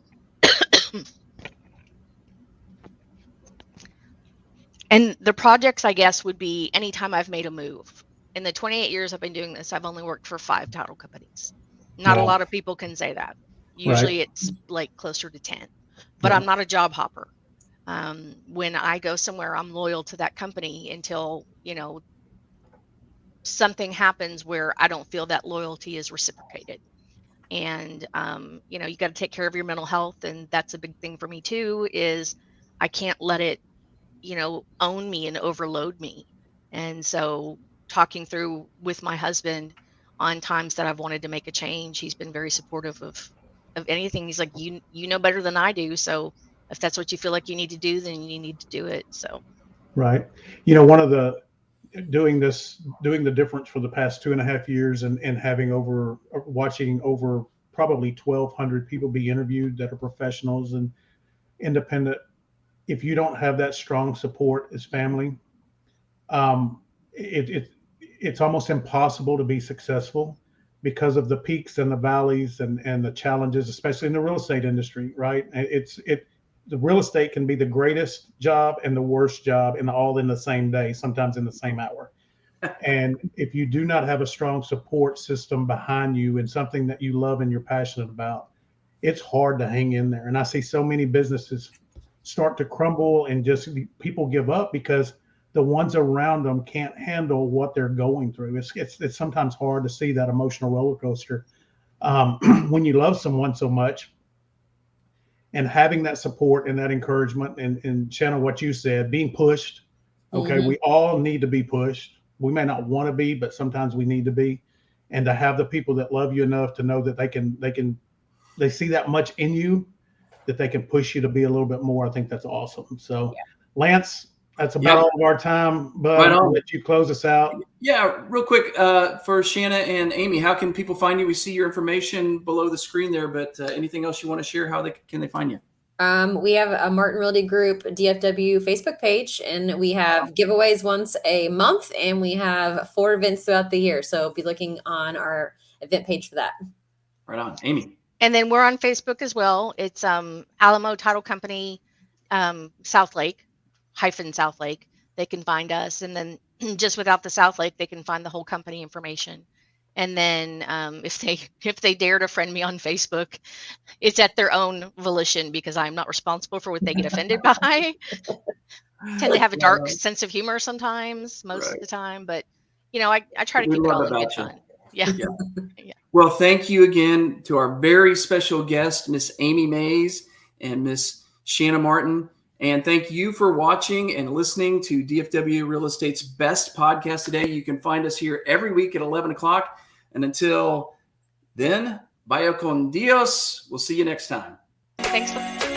Speaker 3: And the projects, I guess, would be anytime I've made a move. In the 28 years I've been doing this, I've only worked for 5 title companies. Not a lot of people can say that. Usually it's like closer to 10, but I'm not a job hopper. When I go somewhere, I'm loyal to that company until, something happens where I don't feel that loyalty is reciprocated. And, you got to take care of your mental health. And that's a big thing for me too, is I can't let it, own me and overload me. And so talking through with my husband on times that I've wanted to make a change, he's been very supportive of anything. He's like, you know better than I do. So if that's what you feel like you need to do, then you need to do it. So
Speaker 4: Right. You know, one of the doing the difference for the past 2.5 years and having watching over probably 1,200 people be interviewed that are professionals and independent. If you don't have that strong support as family, um, it's almost impossible to be successful because of the peaks and the valleys and the challenges, especially in the real estate industry, right? The real estate can be the greatest job and the worst job and all in the same day, sometimes in the same hour. And if you do not have a strong support system behind you and something that you love and you're passionate about, it's hard to hang in there. And I see so many businesses start to crumble and just people give up because the ones around them can't handle what they're going through. It's sometimes hard to see that emotional roller coaster when you love someone so much, and having that support and that encouragement and Shanna, what you said, being pushed. Okay,
Speaker 2: Mhm.
Speaker 4: we all need to be pushed. We may not want to be, but sometimes we need to be, and to have the people that love you enough to know that they see that much in you that they can push you to be a little bit more. I think that's awesome. So, Lance, that's about all of our time, but
Speaker 1: Right
Speaker 4: I'll
Speaker 1: on.
Speaker 4: let you close us out.
Speaker 1: Yeah, real quick, for Shanna and Amy, how can people find you? We see your information below the screen there, but anything else you want to share? How can they find you?
Speaker 2: We have a Martin Realty Group DFW Facebook page, and we have giveaways once a month, and we have 4 events throughout the year. So be looking on our event page for that.
Speaker 1: Right on. Amy.
Speaker 3: And then we're on Facebook as well. It's Alamo Title Company, South Lake, South Lake. They can find us. And then just without the South Lake, they can find the whole company information. And then if they dare to friend me on Facebook, it's at their own volition because I'm not responsible for what they get offended by. Tend to have a dark sense of humor sometimes, most of the time. But, I try to keep it all in good fun. Yeah.
Speaker 1: Yeah. Well, thank you again to our very special guest, Miss Amy Mays and Miss Shanna Martin. And thank you for watching and listening to DFW Real Estate's best podcast today. You can find us here every week at 11 o'clock. And until then, vaya con Dios. We'll see you next time.
Speaker 3: Thanks.